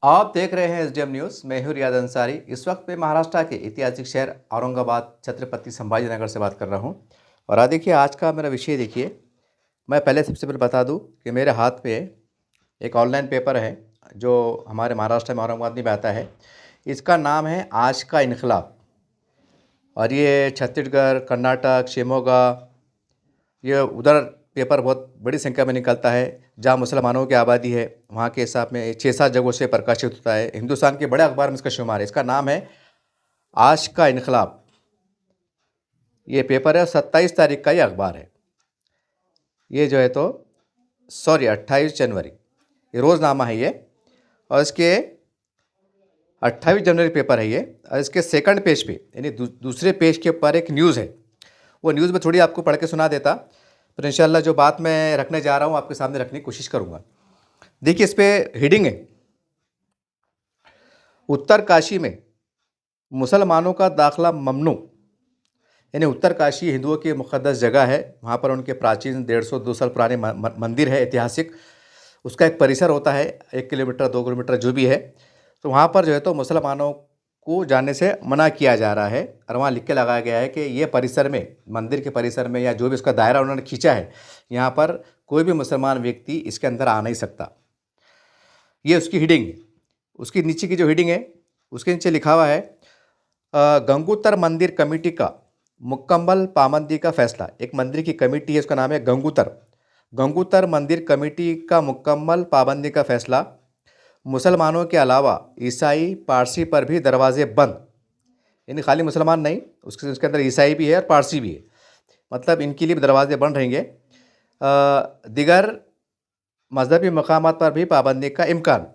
आप देख रहे हैं एसडीएम न्यूज़। मैं हूं रियाद अंसारी। इस वक्त मैं महाराष्ट्र के ऐतिहासिक शहर औरंगाबाद छत्रपति संभाजी नगर से बात कर रहा हूं। और आज देखिए, आज का मेरा विषय देखिए। मैं पहले सबसे पहले बता दूं कि मेरे हाथ पे एक ऑनलाइन पेपर है जो हमारे महाराष्ट्र में औरंगाबाद में आता है। इसका नाम है आज का इनकलाब। और ये छत्तीसगढ़, कर्नाटक, शिमोगा, ये उधर पेपर बहुत बड़ी संख्या में निकलता है। जहाँ मुसलमानों की आबादी है वहाँ के हिसाब में 6-7 जगहों से प्रकाशित होता है। हिंदुस्तान के बड़े अखबार में इसका शुमार है। इसका नाम है आज का इनकलाब। ये पेपर है, 27 तारीख का ये अखबार है। ये जो है तो 28 जनवरी, ये रोज़नामा है ये। और इसके 28 जनवरी पेपर है ये। और इसके सेकंड पेज पे यानी दूसरे पेज के ऊपर एक न्यूज़ है। वो न्यूज़ में थोड़ी आपको पढ़ के सुना देता, तो इंशाल्लाह जो बात मैं रखने जा रहा हूँ आपके सामने रखने की कोशिश करूँगा। देखिए, इस पर हेडिंग है, उत्तर काशी में मुसलमानों का दाखिला ममनू। यानी उत्तर काशी हिंदुओं की मुक़द्दस जगह है। वहाँ पर उनके प्राचीन 150-200 साल पुराने मंदिर है, ऐतिहासिक। उसका एक परिसर होता है, 1 किलोमीटर 2 किलोमीटर जो भी है। तो वहाँ पर जो है तो मुसलमानों को जाने से मना किया जा रहा है। और वहाँ लिख के लगाया गया है कि ये परिसर में, मंदिर के परिसर में या जो भी उसका दायरा उन्होंने खींचा है, यहाँ पर कोई भी मुसलमान व्यक्ति इसके अंदर आ नहीं सकता। ये उसकी हेडिंग है। उसकी नीचे की जो हेडिंग है उसके नीचे लिखा हुआ है, गंगोत्तर मंदिर कमेटी का मुकम्मल पाबंदी का फैसला। एक मंदिर की कमेटी है, उसका नाम है गंगोत्तर मंदिर कमेटी का मुकम्मल पाबंदी का फैसला। मुसलमानों के अलावा ईसाई, पारसी पर भी दरवाजे बंद। यानी खाली मुसलमान नहीं, उसके अंदर ईसाई भी है और पारसी भी है, मतलब इनके लिए भी दरवाजे बंद रहेंगे। दिगर मजहबी मकामात पर भी पाबंदी का इम्कान।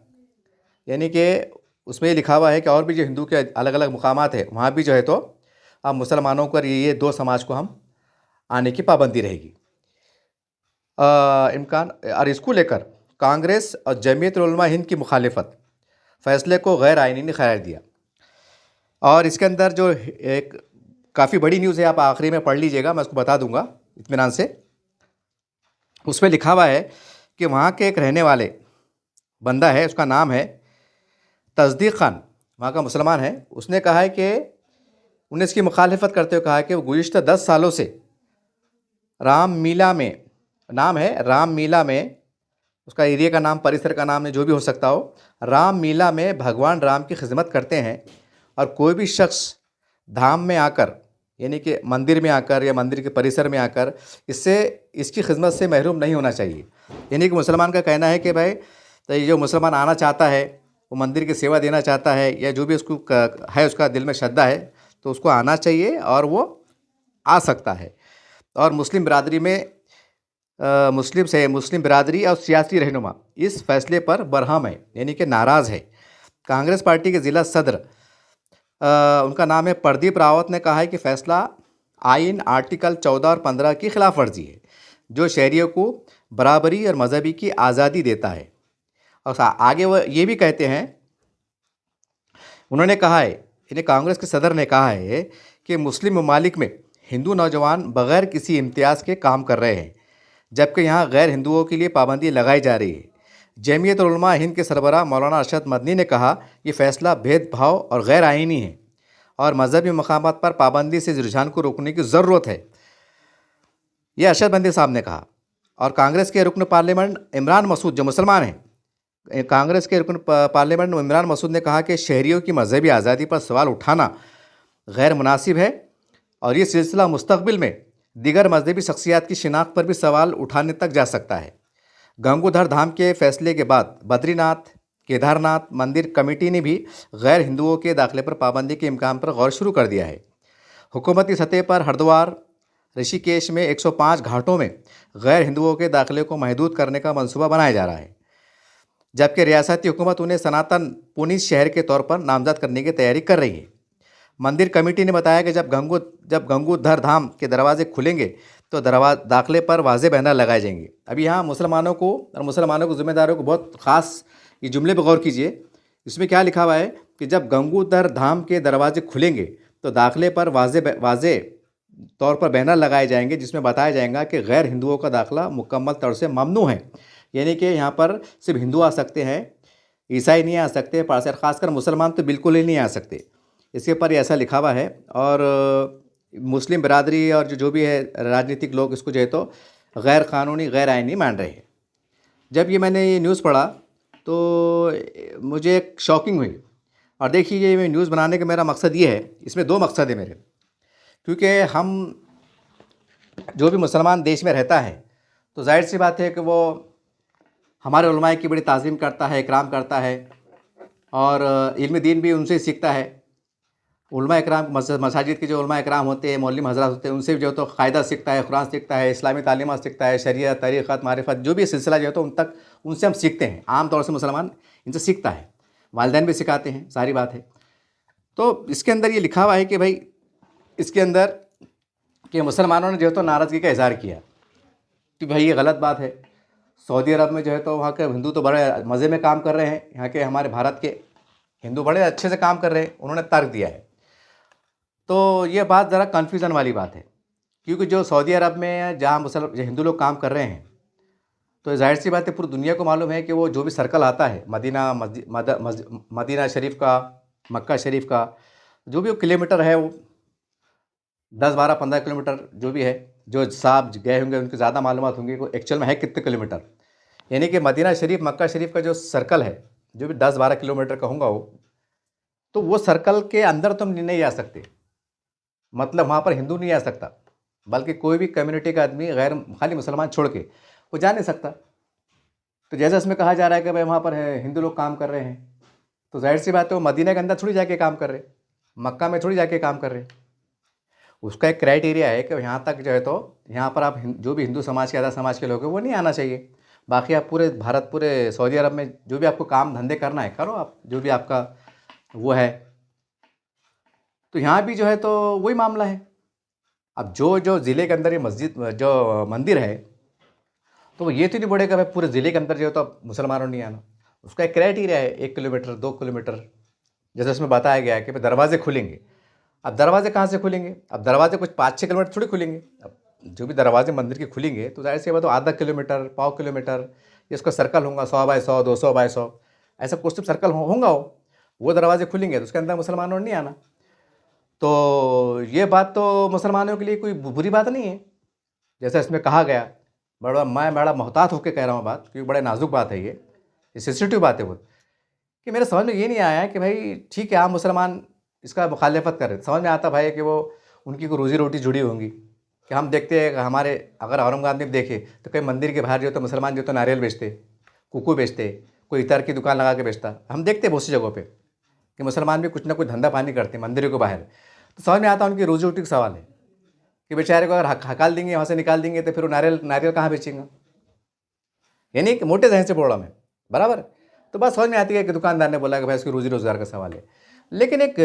यानी कि उसमें ये लिखा हुआ है कि और भी जो हिंदू के अलग अलग मुकामात है वहाँ भी जो है तो अब मुसलमानों पर ये दो समाज को हम आने की पाबंदी रहेगी, इम्कान। और इसको लेकर कांग्रेस और जमीयत उलमा हिंद की मुखालिफत, फैसले को गैर आइनी करार दिया। और इसके अंदर जो एक काफ़ी बड़ी न्यूज़ है, आप आखिरी में पढ़ लीजिएगा, मैं उसको बता दूंगा इत्मीनान से। उसमें लिखा हुआ है कि वहाँ के एक रहने वाले बंदा है, उसका नाम है तस्दीक खान, वहाँ का मुसलमान है। उसने कहा है कि उन्हें इसकी मुखालिफत करते हुए कहा है कि वो गुज़िश्ता 10 सालों से रामलीला में, नाम है रामलीला में, उसका एरिया का नाम, परिसर का नाम है, जो भी हो सकता हो, रामलीला में भगवान राम की खिदमत करते हैं। और कोई भी शख्स धाम में आकर, यानी कि मंदिर में आकर या मंदिर के परिसर में आकर इसकी खिदमत से महरूम नहीं होना चाहिए। यानी कि मुसलमान का कहना है कि भाई, तो ये जो मुसलमान आना चाहता है, वो मंदिर की सेवा देना चाहता है या जो भी उसको है, उसका दिल में श्रद्धा है, तो उसको आना चाहिए और वो आ सकता है। और मुस्लिम बिरादरी में मुस्लिम बिरादरी और सियासी रहनुमा इस फैसले पर बरहम है, यानी कि नाराज़ है। कांग्रेस पार्टी के ज़िला सदर, उनका नाम है प्रदीप रावत, ने कहा है कि फ़ैसला आइन आर्टिकल 14 और 15 की खिलाफ वर्जी है, जो शहरियों को बराबरी और मजहबी की आज़ादी देता है। और आगे वो ये भी कहते हैं, उन्होंने कहा है, यानी कांग्रेस के सदर ने कहा है कि मुस्लिम ममालिक में हिंदू नौजवान बग़ैर किसी इम्तियाज़ के काम कर रहे हैं, जबकि यहाँ गैर हिंदुओं के लिए पाबंदी लगाई जा रही है। जमीयत उलमा हिंद के सरबराह मौलाना अरशद मदनी ने कहा, ये फ़ैसला भेदभाव और गैर आइनी है और मजहबी मकामात पर पाबंदी से रुझान को रोकने की ज़रूरत है। यह अरशद मदनी साहब ने कहा। और कांग्रेस के रुकन पार्लियामेंट इमरान मसूद, जो मुसलमान हैं, कांग्रेस के रुकन पार्लियामेंट इमरान मसूद ने कहा कि शहरियों की मजहबी आज़ादी पर सवाल उठाना गैर मुनासिब है और ये सिलसिला मुस्तकबिल में दीगर मजहबी शख्सियात की शिनाख्त पर भी सवाल उठाने तक जा सकता है। गंगोधर धाम के फैसले के बाद बद्रीनाथ केदारनाथ मंदिर कमेटी ने भी गैर हिंदुओं के दाखिले पर पाबंदी के इम्कान पर गौर शुरू कर दिया है। हुकूमती सतह पर हरिद्वार, ऋषिकेश में 105 घाटों में गैर हिंदुओं के दाखिले को महदूद करने का मंसूबा बनाया जा रहा है, जबकि रियासती हुकूमत उन्हें सनातन पुनीत शहर के तौर पर नामजद करने की तैयारी कर रही है। मंदिर कमेटी ने बताया कि जब गंगोधर धाम के दरवाजे खुलेंगे तो दाखिले पर वाज़े बैनर लगाए जाएंगे। अभी यहाँ मुसलमानों को ज़िम्मेदारों को बहुत ख़ास ये जुमले पर गौर कीजिए। इसमें क्या लिखा हुआ है कि जब गंगोधर धाम के दरवाजे खुलेंगे तो दाखिले पर वाज़े तौर पर बैनर लगाए जाएंगे, जिसमें बताया जाएगा कि गैर हिंदुओं का दाखिला मुकम्मल तौर से ममनू है। यानी कि यहाँ पर सिर्फ हिंदू आ सकते हैं, ईसाई नहीं आ सकते, पारसी, खासकर मुसलमान तो बिल्कुल ही नहीं आ सकते। इसके ऊपर ये ऐसा लिखा हुआ है। और मुस्लिम बिरादरी और जो भी है राजनीतिक लोग इसको जो है तो गैर कानूनी, गैर आइनी मान रहे हैं। जब ये मैंने ये न्यूज़ पढ़ा तो मुझे एक शॉकिंग हुई। और देखिए, ये न्यूज़ बनाने का मेरा मकसद ये है, इसमें दो मकसद है मेरे। क्योंकि हम जो भी मुसलमान देश में रहता है तो जाहिर सी बात है कि वो हमारे उलमाए की बड़ी ताज़ीम करता है, इकराम करता है, और इल्म दीन भी उनसे सीखता है। उलमा इकराम, मसाजिद के जो उलमा इकराम होते हैं, मौलवी हज़रात होते हैं, उनसे जो तो क़ायदा सीखता है, कुरान सीखता है, इस्लामी तालीमात सीखता है, शरीयत, तरीक़त, मारिफत, जो भी सिलसिला जो है तो उनसे हम सीखते हैं। आम तौर से मुसलमान इनसे सीखता है, वालिदैन भी सिखाते हैं, सारी बात है। तो इसके अंदर ये लिखा हुआ है कि भाई इसके अंदर कि मुसलमानों ने जो है तो नाराज़गी का इज़हार किया कि भाई ये गलत बात है। सऊदी अरब में जो है तो वहाँ के हिंदू तो बड़े मज़े में काम कर रहे हैं, यहाँ के हमारे भारत के हिंदू बड़े अच्छे से काम कर रहे हैं, उन्होंने तर्क दिया है। तो ये बात ज़रा कन्फ्यूज़न वाली बात है, क्योंकि जो सऊदी अरब में जहाँ जो हिंदू लोग काम कर रहे हैं, तो ज़ाहिर सी बात है पूरी दुनिया को मालूम है कि वो जो भी सर्कल आता है मदीना शरीफ का, मक्का शरीफ का, जो भी वो किलोमीटर है, वो 10, 12, 15 किलोमीटर जो भी है, जो साहब गए होंगे उनकी ज़्यादा मालूमात होंगी वो एक्चुअल में है कितने किलोमीटर। यानी कि मदीना शरीफ, मक्का शरीफ का जो सर्कल है, जो भी 10, 12 किलोमीटर का होगा वो, तो वो सर्कल के अंदर तुम नहीं आ सकते। मतलब वहाँ पर हिंदू नहीं आ सकता, बल्कि कोई भी कम्युनिटी का आदमी गैर, खाली मुसलमान छोड़ के वो जा नहीं सकता। तो जैसे इसमें कहा जा रहा है कि भाई वहाँ पर हिंदू लोग काम कर रहे हैं, तो जाहिर सी बात है वो मदीना के अंदर थोड़ी जाके काम कर रहे, मक्का में थोड़ी जाके काम कर रहे। उसका एक क्राइटेरिया है कि यहाँ तक जो है तो यहाँ पर आप जो भी हिंदू समाज के, अदर समाज के लोग हैं, वो नहीं आना चाहिए। बाकी आप पूरे भारत, पूरे सऊदी अरब में जो भी आपको काम धंधे करना है करो आप, जो भी आपका वो है। तो यहाँ भी जो है तो वही मामला है। अब जो ज़िले के अंदर ये मस्जिद, जो मंदिर है, तो वो ये तो नहीं बोलेगा भाई पूरे ज़िले के अंदर जो है तो अब मुसलमानों नहीं आना। उसका एक क्राइटेरिया है, 1 किलोमीटर, 2 किलोमीटर, जैसे उसमें बताया गया है कि भाई दरवाजे खुलेंगे। अब दरवाजे कहाँ से खुलेंगे? अब दरवाजे कुछ 5-6 किलोमीटर थोड़ी खुलेंगे। अब जो भी दरवाजे मंदिर के खुलेंगे तो जाहिर सी बात है आधा किलोमीटर, पाव किलोमीटर, इसका सर्कल होगा 100 बाय 100, 200 बाय 100, ऐसा कुछ तो सर्कल होगा। वो दरवाजे खुलेंगे तो उसके अंदर मुसलमानों ने नहीं आना। तो ये बात तो मुसलमानों के लिए कोई बुरी बात नहीं है, जैसा इसमें कहा गया। मैं बड़ा मोहतात होकर कह रहा हूँ बात, क्योंकि बड़ा नाजुक बात है, ये सेंसिटिव बात है बहुत। कि मेरे समझ में ये नहीं आया कि भाई ठीक है, आप मुसलमान इसका मुखालफत कर रहे, समझ में आता भाई कि वो उनकी कोई रोज़ी रोटी जुड़ी होंगी। कि हम देखते हैं हमारे, अगर औरंगाबाद में देखें तो कई मंदिर के बाहर जो तो मुसलमान जो तो नारियल बेचते, कुकू बेचते, कोई इतर की दुकान लगा के बेचता, हम देखते हैं बहुत सी जगहों पे कि मुसलमान भी कुछ ना कुछ धंधा पानी करते हैं मंदिरों के बाहर। तो समझ में आता उनकी रोज़ी रोटी का सवाल है कि बेचारे को अगर हकाल देंगे, वहाँ से निकाल देंगे, तो फिर वो नारियल कहाँ बेचेंगे? यानी कि मोटे जहन से बोल रहा मैं, बराबर। तो बात समझ में आती है कि दुकानदार ने बोला कि भाई उसकी रोज़ी रोज़गार का सवाल है। लेकिन एक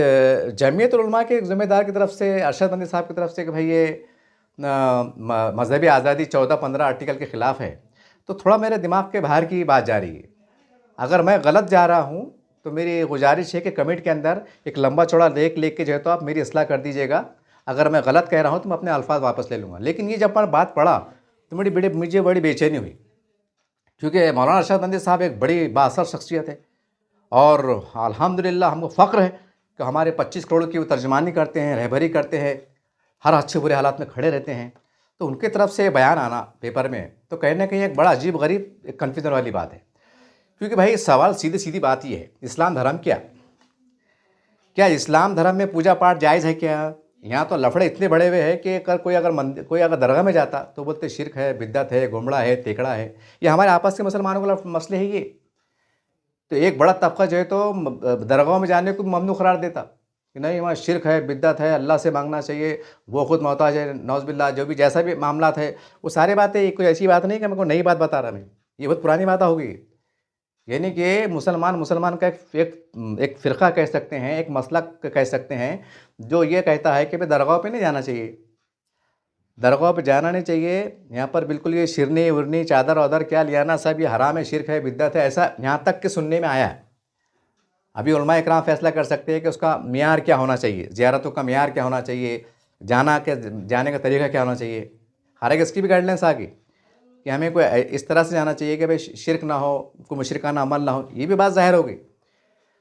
जमीयत उलमा के एक ज़िम्मेदार की तरफ से, अरशद बंदी साहब की तरफ से, कि भाई ये मज़हबी आज़ादी 14-15 आर्टिकल के ख़िलाफ़ है, तो थोड़ा मेरे दिमाग के बाहर की बात जा रही है। अगर मैं गलत जा रहा हूँ तो मेरी गुजारिश है कि कमेंट के अंदर एक लंबा चौड़ा लेख लिख के जो है तो आप मेरी इस्लाह कर दीजिएगा। अगर मैं गलत कह रहा हूँ तो मैं अपने अल्फाज वापस ले लूँगा। लेकिन ये जब मैं बात पढ़ा तो मुझे बड़ी बेचैनी हुई, क्योंकि मौलाना अरशद बंदी साहब एक बड़ी बाअसर शख्सियत है, और अल्हम्दुलिल्लाह हमको फ़ख्र है कि हमारे 25 करोड़ की वो तर्जुमानी करते हैं, रहबरी करते हैं, हर अच्छे बुरे हालात में खड़े रहते हैं। तो उनके तरफ से बयान आना पेपर में, तो कहीं ना कहीं एक बड़ा अजीब गरीब, एक कन्फ्यूजन वाली बात है। क्योंकि भाई सवाल सीधी बात ये है, इस्लाम धर्म क्या इस्लाम धर्म में पूजा पाठ जायज़ है क्या? यहाँ तो लफड़े इतने बड़े हुए हैं कि कोई अगर दरगाह में जाता तो बोलते शिरक है, बिद्दत है, गोमड़ा है, तेकड़ा है। ये हमारे आपस के मुसलमानों का मसले है ये। तो एक बड़ा तबका जो है तो दरगाह में जाने को ममनू करार देता कि नहीं, वहाँ शिरक है, बिद्दत है, अल्लाह से मांगना चाहिए, वो खुद मोहताज है, नौज़बिल्लाह, जो भी जैसा भी मामला है वो सारी बातें, कोई ऐसी बात नहीं कि मैं को नई बात बता रहा मैं, ये बहुत पुरानी बात होगी। यानी कि मुसलमान का एक फ़िरका कह सकते हैं, एक मसलक कह सकते हैं, जो ये कहता है कि भाई दरगाह पे नहीं जाना चाहिए, दरगाह पे जाना नहीं चाहिए। यहाँ पर बिल्कुल ये शिरनी उरनी, चादर वादर क्या ले आना, सब ये हराम है, शिरक है, बिद्दत है, ऐसा यहाँ तक के सुनने में आया है। अभी उलमा इकराम फैसला कर सकते हैं कि उसका मियार क्या होना चाहिए, ज़ियारतों का मियार क्या होना चाहिए, जाने का तरीका क्या होना चाहिए, हर एक इसकी भी गाइडलाइंस आ गई। कि हमें कोई इस तरह से जाना चाहिए कि भाई शिरक ना हो, कोई मुशरिकाना अमल ना हो, ये भी बात ज़ाहिर हो गई।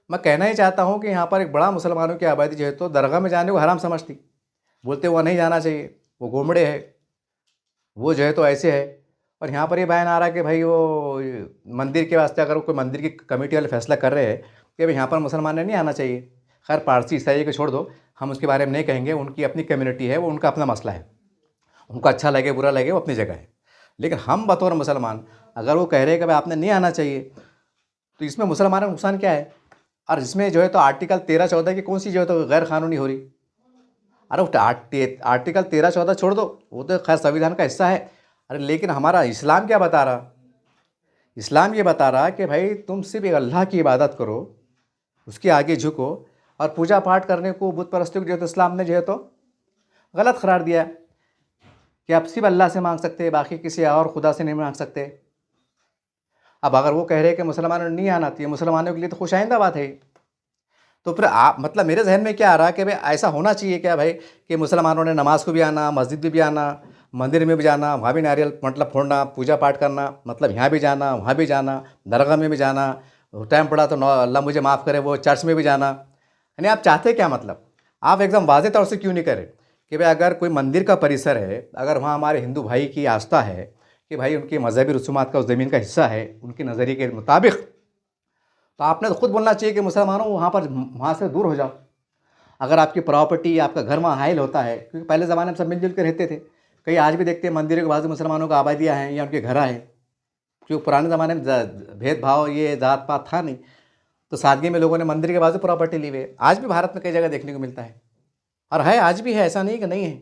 मैं कहना ही चाहता हूँ कि यहाँ पर एक बड़ा मुसलमानों की आबादी जो है तो दरगाह में जाने को हराम समझती, बोलते वहाँ नहीं जाना चाहिए, वो गोमड़े है, वो जो है तो ऐसे है। और यहाँ पर ये बयान आ रहा है कि भाई वो मंदिर के वास्ते अगर कोई मंदिर की कमेटी वाले फैसला कर रहे हैं कि भाई यहाँ पर मुसलमान ने नहीं आना चाहिए। खैर पारसी ईसाई को छोड़ दो, हम उसके बारे में नहीं कहेंगे, उनकी अपनी कम्युनिटी है, वो उनका अपना मसला है, उनको अच्छा लगे बुरा लगे वो अपनी जगह है। लेकिन हम बतौर मुसलमान अगर वो कह रहे हैं कि भाई आपने नहीं आना चाहिए, तो इसमें मुसलमानों का नुकसान क्या है? और इसमें जो है तो आर्टिकल 13-14 की कौन सी जो है तो गैर कानूनी हो रही? अरे वो आर्टिकल 13-14 छोड़ दो, वो तो खैर संविधान का हिस्सा है। अरे लेकिन हमारा इस्लाम क्या बता रहा? इस्लाम ये बता रहा कि भाई तुम सिर्फ एक अल्लाह की इबादत करो, उसके आगे झुको, और पूजा पाठ करने को बुत परस्ती को जो है तो इस्लाम ने जो है तो गलत करार दिया कि आप सिर्फ अल्लाह से मांग सकते हैं, बाकी किसी और खुदा से नहीं मांग सकते। अब अगर वो कह रहे हैं कि मुसलमानों ने नहीं आना चाहिए, मुसलमानों के लिए तो खुशाइंदा बात है। तो फिर आप मतलब मेरे जहन में क्या आ रहा है कि भाई ऐसा होना चाहिए क्या भाई कि मुसलमानों ने नमाज को भी आना, मस्जिद में भी आना, मंदिर में भी जाना, वहाँ भी नारियल मतलब फोड़ना, पूजा पाठ करना, मतलब यहाँ भी जाना, वहाँ भी जाना, दरगाह में भी जाना, टाइम पड़ा तो अल्लाह मुझे माफ़ करे वो चर्च में भी जाना। यानी आप चाहते क्या? मतलब आप एकदम वाज़ेह तौर से क्यों नहीं करें कि भाई अगर कोई मंदिर का परिसर है, अगर वहाँ हमारे हिंदू भाई की आस्था है कि भाई उनकी मजहबी रसूमात का उस ज़मीन का हिस्सा है, उनके नज़रिए के मुताबिक, तो आपने तो खुद बोलना चाहिए कि मुसलमानों वहाँ से दूर हो जाओ। अगर आपकी प्रॉपर्टी, आपका घर वहाँ हाइल होता है, क्योंकि पहले ज़माने में सब मिलजुल के रहते थे, कई आज भी देखते हैं मंदिरों के बाजू मुसलमानों का आबादियाँ हैं या उनके घर हैं, क्योंकि पुराने ज़माने में भेदभाव ये जात पात था नहीं, तो सादगी में लोगों ने मंदिर के बाजू प्रॉपर्टी ली हुई है। आज भी भारत में कई जगह देखने को मिलता है, और है आज भी है, ऐसा नहीं कि नहीं है।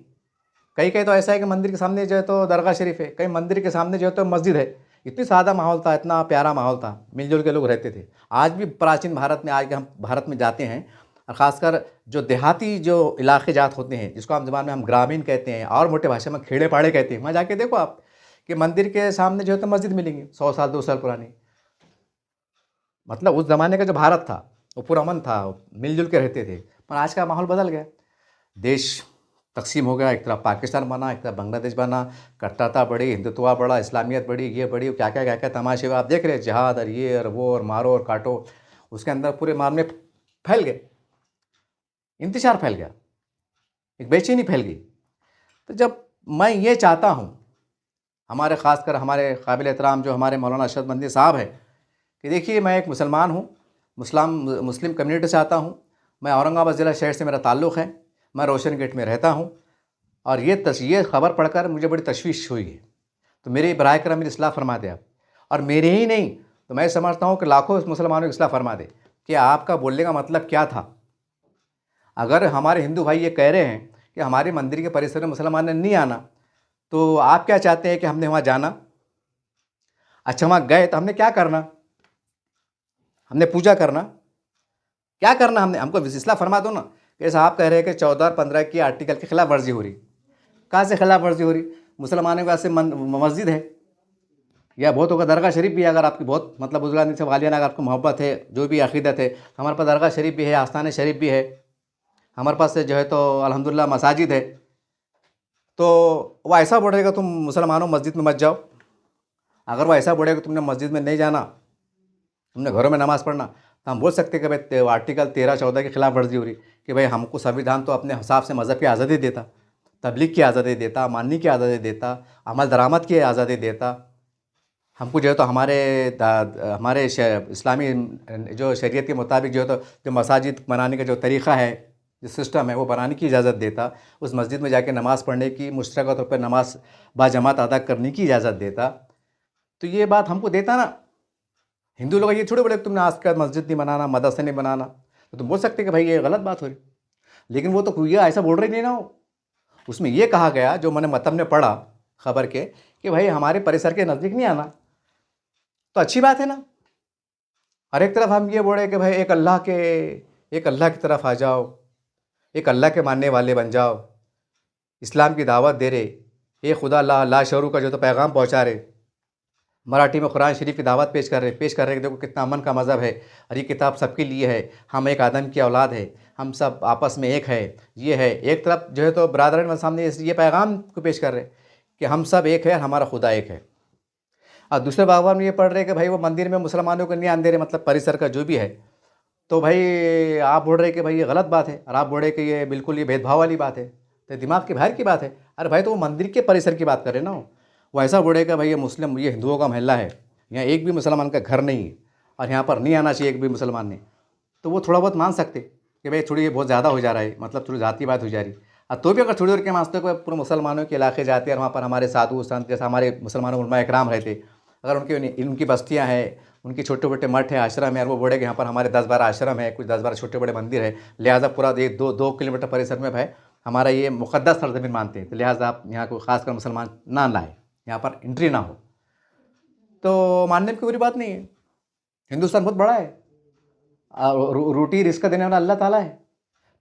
कई कई तो ऐसा है कि मंदिर के सामने जो है तो दरगाह शरीफ है, कई मंदिर के सामने जो है तो मस्जिद है। इतनी सादा माहौल था, इतना प्यारा माहौल था, मिलजुल के लोग रहते थे। आज भी प्राचीन भारत में, आज के हम भारत में जाते हैं, और ख़ासकर जो देहाती जो इलाके जात होते हैं, जिसको हम ज़बान में हम ग्रामीण कहते हैं और मोटे भाषा में खेड़े पाड़े कहते हैं, वहाँ जाके देखो आप कि मंदिर के सामने जो है तो मस्जिद मिलेंगी 100 साल 200 साल पुरानी। मतलब उस ज़माने का जो भारत था वो पुरअमन था, मिलजुल के रहते थे। पर आज का माहौल बदल गया, देश तकसीम हो गया, एक तरफ पाकिस्तान बना, एक तरफ बांग्लादेश बना, कट्टरता बढ़ी, हिंदुत्व बढ़ा, इस्लामियत बढ़ी, ये बढ़ी, क्या क्या तमाशे आप देख रहे हैं, जिहाद और ये और वो और मारो और काटो, उसके अंदर पूरे मामले फैल गए, इंतशार फैल गया, एक बेचैनी फैल गई। तो जब मैं ये चाहता हूँ, हमारे ख़ासकर हमारे काबिल एहतराम जो हमारे मौलाना अरशद मंदी साहब हैं, कि देखिए मैं एक मुसलमान हूँ, मुस्लिम कम्युनिटी से आता हूँ, मैं औरंगाबाद ज़िला शहर से मेरा ताल्लुक़ है, मैं रोशन गेट में रहता हूँ, और ये ख़बर पढ़कर मुझे बड़ी तशवीश हुई है। तो मेरे बराए करम मेरी इस्लाह फरमा दे आप, और मेरे ही नहीं तो मैं समझता हूँ कि लाखों मुसलमानों की इस्लाह फरमा दे कि आपका बोलने का मतलब क्या था। अगर हमारे हिंदू भाई ये कह रहे हैं कि हमारे मंदिर के परिसर में मुसलमान ने नहीं आना, तो आप क्या चाहते हैं कि हमने वहाँ जाना? अच्छा वहाँ गए तो हमने क्या करना? हमने पूजा करना? क्या करना हमने? हमको इस्लाह फरमा दो ना। जैसा आप कह रहे हैं कि 14 और 15 की आर्टिकल की खिलाफ वर्जी हो रही, कहाँ से खिलाफ वर्जी हो रही? मुसलमानों के पास से मस्जिद है या बहुत होगा दरगाह शरीफ भी है, अगर आपकी बहुत मतलब बुजुर्गान से वालियाना अगर आपको मोहब्बत है, जो भी अकीदत है, हमारे पास दरगाह शरीफ भी है, आस्थान शरीफ भी है, हमारे पास से जो है तो अल्हम्दुलिल्लाह मसाजिद है। तो वो ऐसा बोलेगा तुम मुसलमानों मस्जिद में मत जाओ, अगर वो ऐसा बोलेगा तुमने मस्जिद में नहीं जाना, तुमने घरों में नमाज़ पढ़ना, तो हम बोल सकते हैं कि भाई आर्टिकल 13-14 के खिलाफ वर्जी हो रही, कि भाई हमको संविधान तो अपने हिसाब से मज़हब की आज़ादी देता, तबलीग की आज़ादी देता, मानने की आज़ादी देता, अमल दरामद की आज़ादी देता, हमको जो है तो हमारे इस्लामी जो शरीयत के मुताबिक जो है तो जो मसाजिद बनाने का जो तरीक़ा है, जो सिस्टम है, वो बनाने की इजाज़त देता, उस मस्जिद में जाके नमाज़ पढ़ने की, मुश्तरका तौर पर नमाज बाजमात अदा करने की इजाज़त देता। तो ये बात हमको देता ना। हिंदू लोग ये थोड़े बोले तुमने आज के बाद मस्जिद नहीं बनाना, मदरसा नहीं बनाना, तो तुम बोल सकते कि भाई ये गलत बात हो रही। लेकिन वो तो ये ऐसा बोल रहे नहीं ना, उसमें ये कहा गया जो मैंने मतन में पढ़ा खबर के, कि भाई हमारे परिसर के नज़दीक नहीं आना, तो अच्छी बात है ना। और एक तरफ हम ये बोले कि भाई एक अल्लाह की तरफ आ जाओ, एक अल्लाह के मानने वाले बन जाओ, इस्लाम की दावत दे रहे, एक खुदा ला शरू का जो तो पैगाम पहुँचा रहे, मराठी में कुरान शरीफ की दावत पेश कर रहे कि देखो कितना अमन का मज़हब है, और ये किताब सबके लिए है, हम एक आदम की औलाद है, हम सब आपस में एक है, ये है। एक तरफ जो है तो बरादरान सामने ये पैगाम को पेश कर रहे कि हम सब एक है, हमारा खुदा एक है। और दूसरे बागवान में ये पढ़ रहे हैं कि भाई वो मंदिर में मुसलमानों को नहीं आने दे रहे, मतलब परिसर का जो भी है। तो भाई आप बोल रहे हैं कि भाई ये गलत बात है, और आप बोल रहे हैं कि ये बिल्कुल ये भेदभाव वाली बात है, तो ये दिमाग के बाहर की बात है। अरे भाई तो वो मंदिर के परिसर की बात कर रहे हैं ना वो ऐसा बोल रहे हैं कि भाई ये हिंदुओं का मोहल्ला है, यहाँ एक भी मुसलमान का घर नहीं है, और यहाँ पर नहीं आना चाहिए एक भी मुसलमान ने। तो वो थोड़ा बहुत मान सकते कि भाई थोड़ी ये बहुत ज़्यादा हो जा रहा है, मतलब थोड़ी जाति बात हो जा रही। और तो भी अगर थोड़ी देर के वास्ते को पूरे मुसलमानों के इलाके जाते हैं और वहाँ पर हमारे साधु संत जैसे हमारे मुसलमानों उलमा इकराम रहते, अगर उनकी बस्तियाँ हैं, उनके छोटे छोटे मठ है, आश्रम है, और वो बोले कि यहाँ पर हमारे 10-12 आश्रम है, कुछ 10-12 छोटे बड़े मंदिर है, लिहाजा पूरा 1-2 किलोमीटर परिसर में भाई हमारा ये मुक़द्दस सरज़मीन मानते हैं, तो लिहाजा आप यहाँ को खासकर मुसलमान ना लाएँ, यहाँ पर एंट्री ना हो। तो मानने में कोई बुरी बात नहीं है, हिंदुस्तान बहुत बड़ा है, रोटी रिस्क देने वाला अल्लाह ताला है,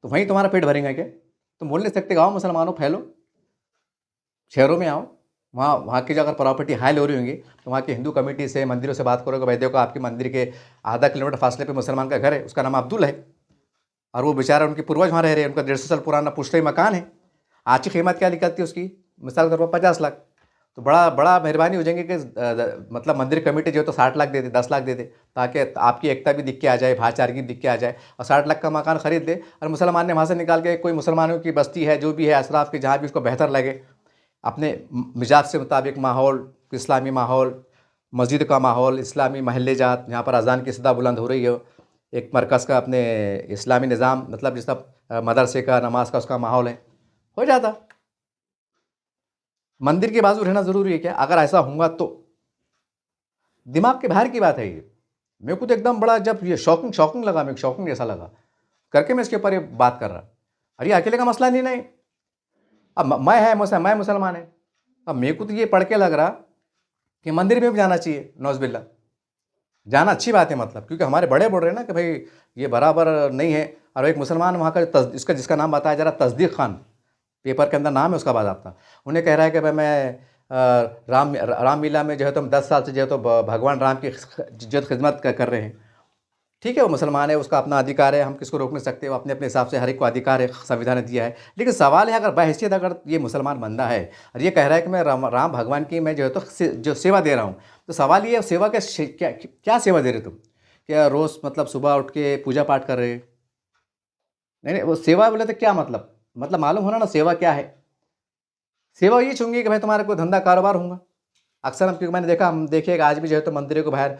तो वहीं तुम्हारा पेट भरेंगे क्या? तुम बोल नहीं सकते गाँव मुसलमानों फैलो, शहरों में आओ, वहाँ वहाँ की जो अगर प्रॉपर्टी हाई हो रही होंगी तो वहाँ की हिंदू कमेटी से, मंदिरों से बात करोगे, भाई देखो आपके मंदिर के आधा किलोमीटर फासले पे मुसलमान का घर है, उसका नाम अब्दुल है, और वो बेचारा उनके पूर्वज वहाँ रह रहे हैं, उनका 150 साल पुराना पुश्तई मकान है, आज की कीमत क्या निकलती है उसकी, मिसाल के तौर पर 50 लाख। तो बड़ा बड़ा मेहरबानी हो जाएंगे कि मतलब मंदिर कमेटी जो है तो 60 लाख दे दे, 10 लाख दे दे, ताकि आपकी एकता भी दिख के आ जाए, भाईचारगी दिख के आ जाए, और 60 लाख का मकान खरीद दे, और मुसलमान ने वहाँ से निकाल के कोई मुसलमानों की बस्ती है जो भी है अशराफ की, जहाँ भी उसको बेहतर लगे, अपने मिजाज से मुताबिक माहौल, इस्लामी माहौल, मस्जिद का माहौल, इस्लामी महल्ले जात जहाँ पर अज़ान की सदा बुलंद हो रही हो, एक मरकज़ का अपने इस्लामी निज़ाम, मतलब जिस मदरसे का, नमाज का उसका माहौल है, हो जाता। मंदिर के बाजू रहना ज़रूरी है क्या? अगर ऐसा होगा तो दिमाग के बाहर की बात है ये। मेरे को तो एकदम बड़ा जब ये शॉकिंग शॉकिंग लगा, मेरे को शॉकिंग जैसा लगा करके मैं इसके ऊपर ये बात कर रहा। अरे अकेले का मसला नहीं। अब मैं मुसलमान है, अब मेरे को तो ये पढ़ के लग रहा कि मंदिर में भी जाना चाहिए, नौज़बिल्ला जाना अच्छी बात है, मतलब क्योंकि हमारे बड़े बोल रहे हैं ना कि भाई ये बराबर नहीं है। और एक मुसलमान वहाँ का इसका जिसका नाम बताया जा रहा, तस्दीक खान, पेपर के अंदर नाम है उसका, बाज़ाब्ता उन्हें कह रहा है कि भाई मैं रामलीला में जो है तो हम 10 साल से जो है तो भगवान राम की जो खिदमत कर रहे हैं। ठीक है, वो मुसलमान है, उसका अपना अधिकार है, हम किसको रोक नहीं सकते, वो अपने अपने हिसाब से हर एक को अधिकार है, संविधान ने दिया है। लेकिन सवाल है, अगर बहैसियत अगर ये मुसलमान बंदा है और ये कह रहा है कि मैं राम भगवान की मैं जो है तो जो सेवा दे रहा हूँ, तो सवाल ये सेवा क्या क्या सेवा दे रहे तुम? क्या रोज़ मतलब सुबह उठ के पूजा पाठ कर रहे? नहीं, वो सेवा बोले तो क्या मतलब मालूम होना ना सेवा क्या है। सेवा ये चूँगी कि भाई तुम्हारा कोई धंधा कारोबार होगा। अक्सर क्योंकि मैंने देखा, हम देखिए आज भी जो है तो मंदिरों के बाहर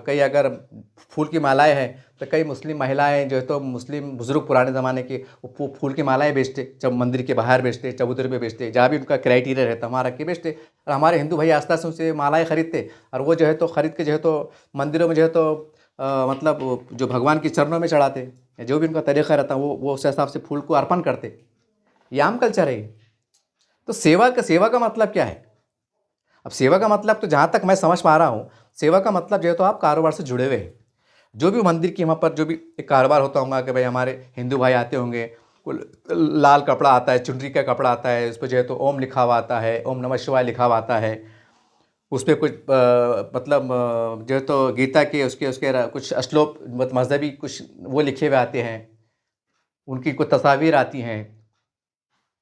कई अगर फूल की मालाएं हैं तो कई मुस्लिम महिलाएं जो है तो मुस्लिम बुजुर्ग पुराने ज़माने के वो फूल की मालाएं बेचते, जब मंदिर के बाहर बेचते, चबूतरे पे बेचते, जहाँ भी उनका क्राइटेरिया रहता वहाँ रख के बेचते। और हमारे हिंदू भाई आस्था से उनसे मालाएँ खरीदते, और वो जो है तो ख़रीद के जो है तो मंदिरों में जो है तो मतलब जो भगवान के चरणों में चढ़ाते, जो भी उनका तरीक़ा रहता वो उस हिसाब से फूल को अर्पण करते। ये आम कल्चर है। तो सेवा का मतलब क्या है? अब सेवा का मतलब तो जहाँ तक मैं समझ पा रहा हूँ, सेवा का मतलब जो है तो आप कारोबार से जुड़े हुए हैं। जो भी मंदिर के वहाँ पर जो भी एक कारोबार होता होगा कि भाई हमारे हिंदू भाई आते होंगे, लाल कपड़ा आता है, चुनरी का कपड़ा आता है, उस पर जो है तो ओम लिखा हुआ आता है, ओम नमः शिवाय लिखा हुआ आता है, उस पर कुछ मतलब जो है तो गीता के उसके उसके कुछ श्लोक मजहबी कुछ वो लिखे हुए आते हैं, उनकी कुछ तस्वीर आती हैं,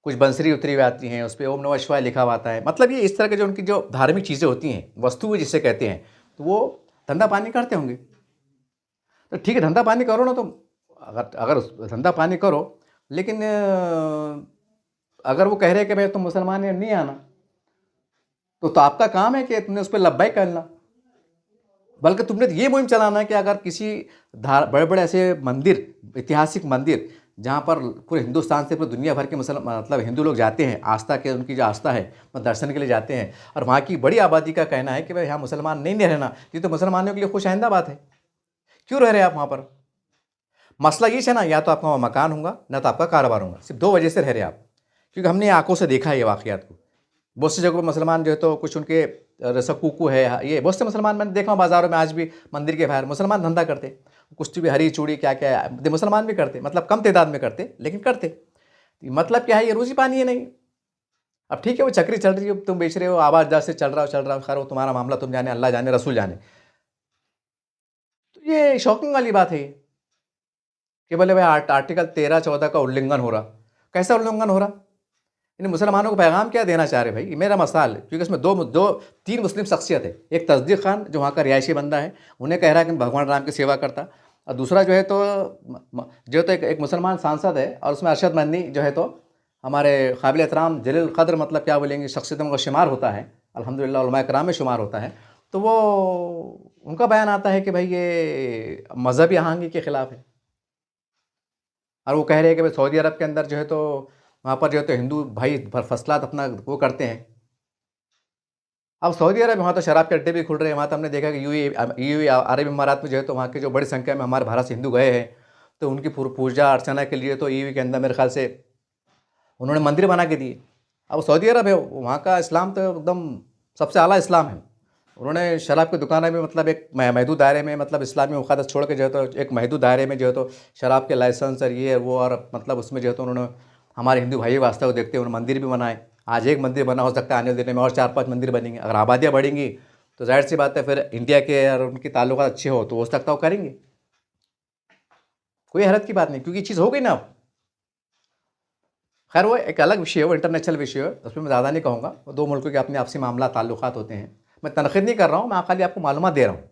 कुछ बंसरी उतरी हुई आती हैं, उस पे ओम नमः शिवाय लिखा हुआ आता है। मतलब ये इस तरह के जो उनकी जो धार्मिक चीज़ें होती हैं, वस्तु जिसे कहते हैं, तो वो धंधा पानी करते होंगे। तो ठीक है, धंधा पानी करो ना तुम, अगर अगर धंधा पानी करो, लेकिन अगर वो कह रहे हैं कि भाई तुम मुसलमान है नहीं आना, तो आपका काम है कि तुमने उस पर लब्बैक करना। बल्कि तुमने तो ये मुहिम चलाना है कि अगर किसी बड़े बड़े ऐसे मंदिर, ऐतिहासिक मंदिर जहाँ पर पूरे हिंदुस्तान से पूरे दुनिया भर के मुसलमान मतलब हिंदू लोग जाते हैं, आस्था के उनकी जो आस्था है वो दर्शन के लिए जाते हैं, और वहाँ की बड़ी आबादी का कहना है कि भाई यहाँ मुसलमान नहीं रहना, ये तो मुसलमानों के लिए खुश आइंदा बात है। क्यों रह रहे हैं आप वहाँ पर? मसला ये है ना, या तो आपका वहाँ मकान होगा, ना तो आपका कारोबार होगा, सिर्फ 2 वजह से रह रहे हैं आप। क्योंकि हमने आंखों से देखा है ये वाक़यात को। बहुत सी जगहों पर मुसलमान जो है तो कुछ उनके रसकुकू है, ये बहुत से मुसलमान मैंने देखा बाज़ारों में, आज भी मंदिर के बाहर मुसलमान धंधा करते, कुछ भी हरी चूड़ी क्या क्या है, मुसलमान भी करते, मतलब कम तादाद में करते लेकिन करते। मतलब क्या है, ये रोज़ी पानी है नहीं। अब ठीक है, वो चक्री चल रही है, तुम बेच रहे हो, आवाज़ से चल रहा हो, खैर वो तुम्हारा मामला, तुम जाने, अल्लाह जाने, रसूल जाने। तो ये शॉकिंग वाली बात है कि बोले भाई आर्टिकल 13-14 का उल्लंघन हो रहा। कैसा उल्लंघन हो रहा? इन मुसलमानों को पैगाम क्या देना चाह रहे भाई, ये मेरा मसाल है। क्योंकि इसमें तीन मुस्लिम शख्सियत है। एक तस्दीक खान जो वहाँ का रिहायशी बंदा है, उन्हें कह रहा है कि मैं भगवान राम की सेवा करता, और दूसरा जो है तो एक मुसलमान सांसद है, और उसमें अरशद मदनी जो है तो हमारे काबिल एहतराम जलील क़द्र, मतलब क्या बोलेंगे, शख्सियतों का शुमार होता है, अल्हम्दुलिल्लाह उलमा कराम में शुमार होता है। तो वो उनका बयान आता है कि भाई ये मज़हबी आहंगी के ख़िलाफ़ है, और वो कह रहे हैं कि भाई सऊदी अरब के अंदर जो है तो वहाँ पर जो है तो हिंदू भाई फसलात अपना वो करते हैं। अब सऊदी अरब, वहाँ तो शराब के अड्डे भी खुल रहे हैं। वहाँ तो हमने देखा कि यूएई अरब अमारात में जो है तो वहाँ के जो बड़ी संख्या में हमारे भारत से हिंदू गए हैं, तो उनकी पूजा अर्चना के लिए तो यूएई के अंदर मेरे ख्याल से उन्होंने मंदिर बना के दिए। अब सऊदी अरब है, वहाँ का इस्लाम तो एकदम सबसे आला इस्लाम है। उन्होंने शराब की दुकानें भी मतलब एक महदूद दायरे में, मतलब इस्लामी मुक़द्दस छोड़ के जो है तो एक महदूद दायरे में जो है तो शराब के लाइसेंस और ये वो, और मतलब उसमें जो है तो उन्होंने हमारे हिंदू भाइयों के वास्ते वो देखते हुए मंदिर भी बनाए। आज एक मंदिर बना, हो सकता है आने वाले दिनों में और 4-5 मंदिर बनेंगे। अगर आबादियाँ बढ़ेंगी तो ज़ाहिर सी बात है फिर इंडिया के और उनके ताल्लुकात अच्छे हो तो हो सकता है वो करेंगे, कोई हैरत की बात नहीं, क्योंकि चीज़ हो गई ना अब। खैर वो एक अलग विषय है, वो इंटरनेशनल विषय है, उसमें मैं ज़्यादा नहीं कहूँगा। वो दो मुल्कों के अपने आपसी मामला ताल्लुकात होते हैं। मैं तनक़ीद नहीं कर रहा हूँ, मैं खाली आपको मालूमात दे रहा हूँ।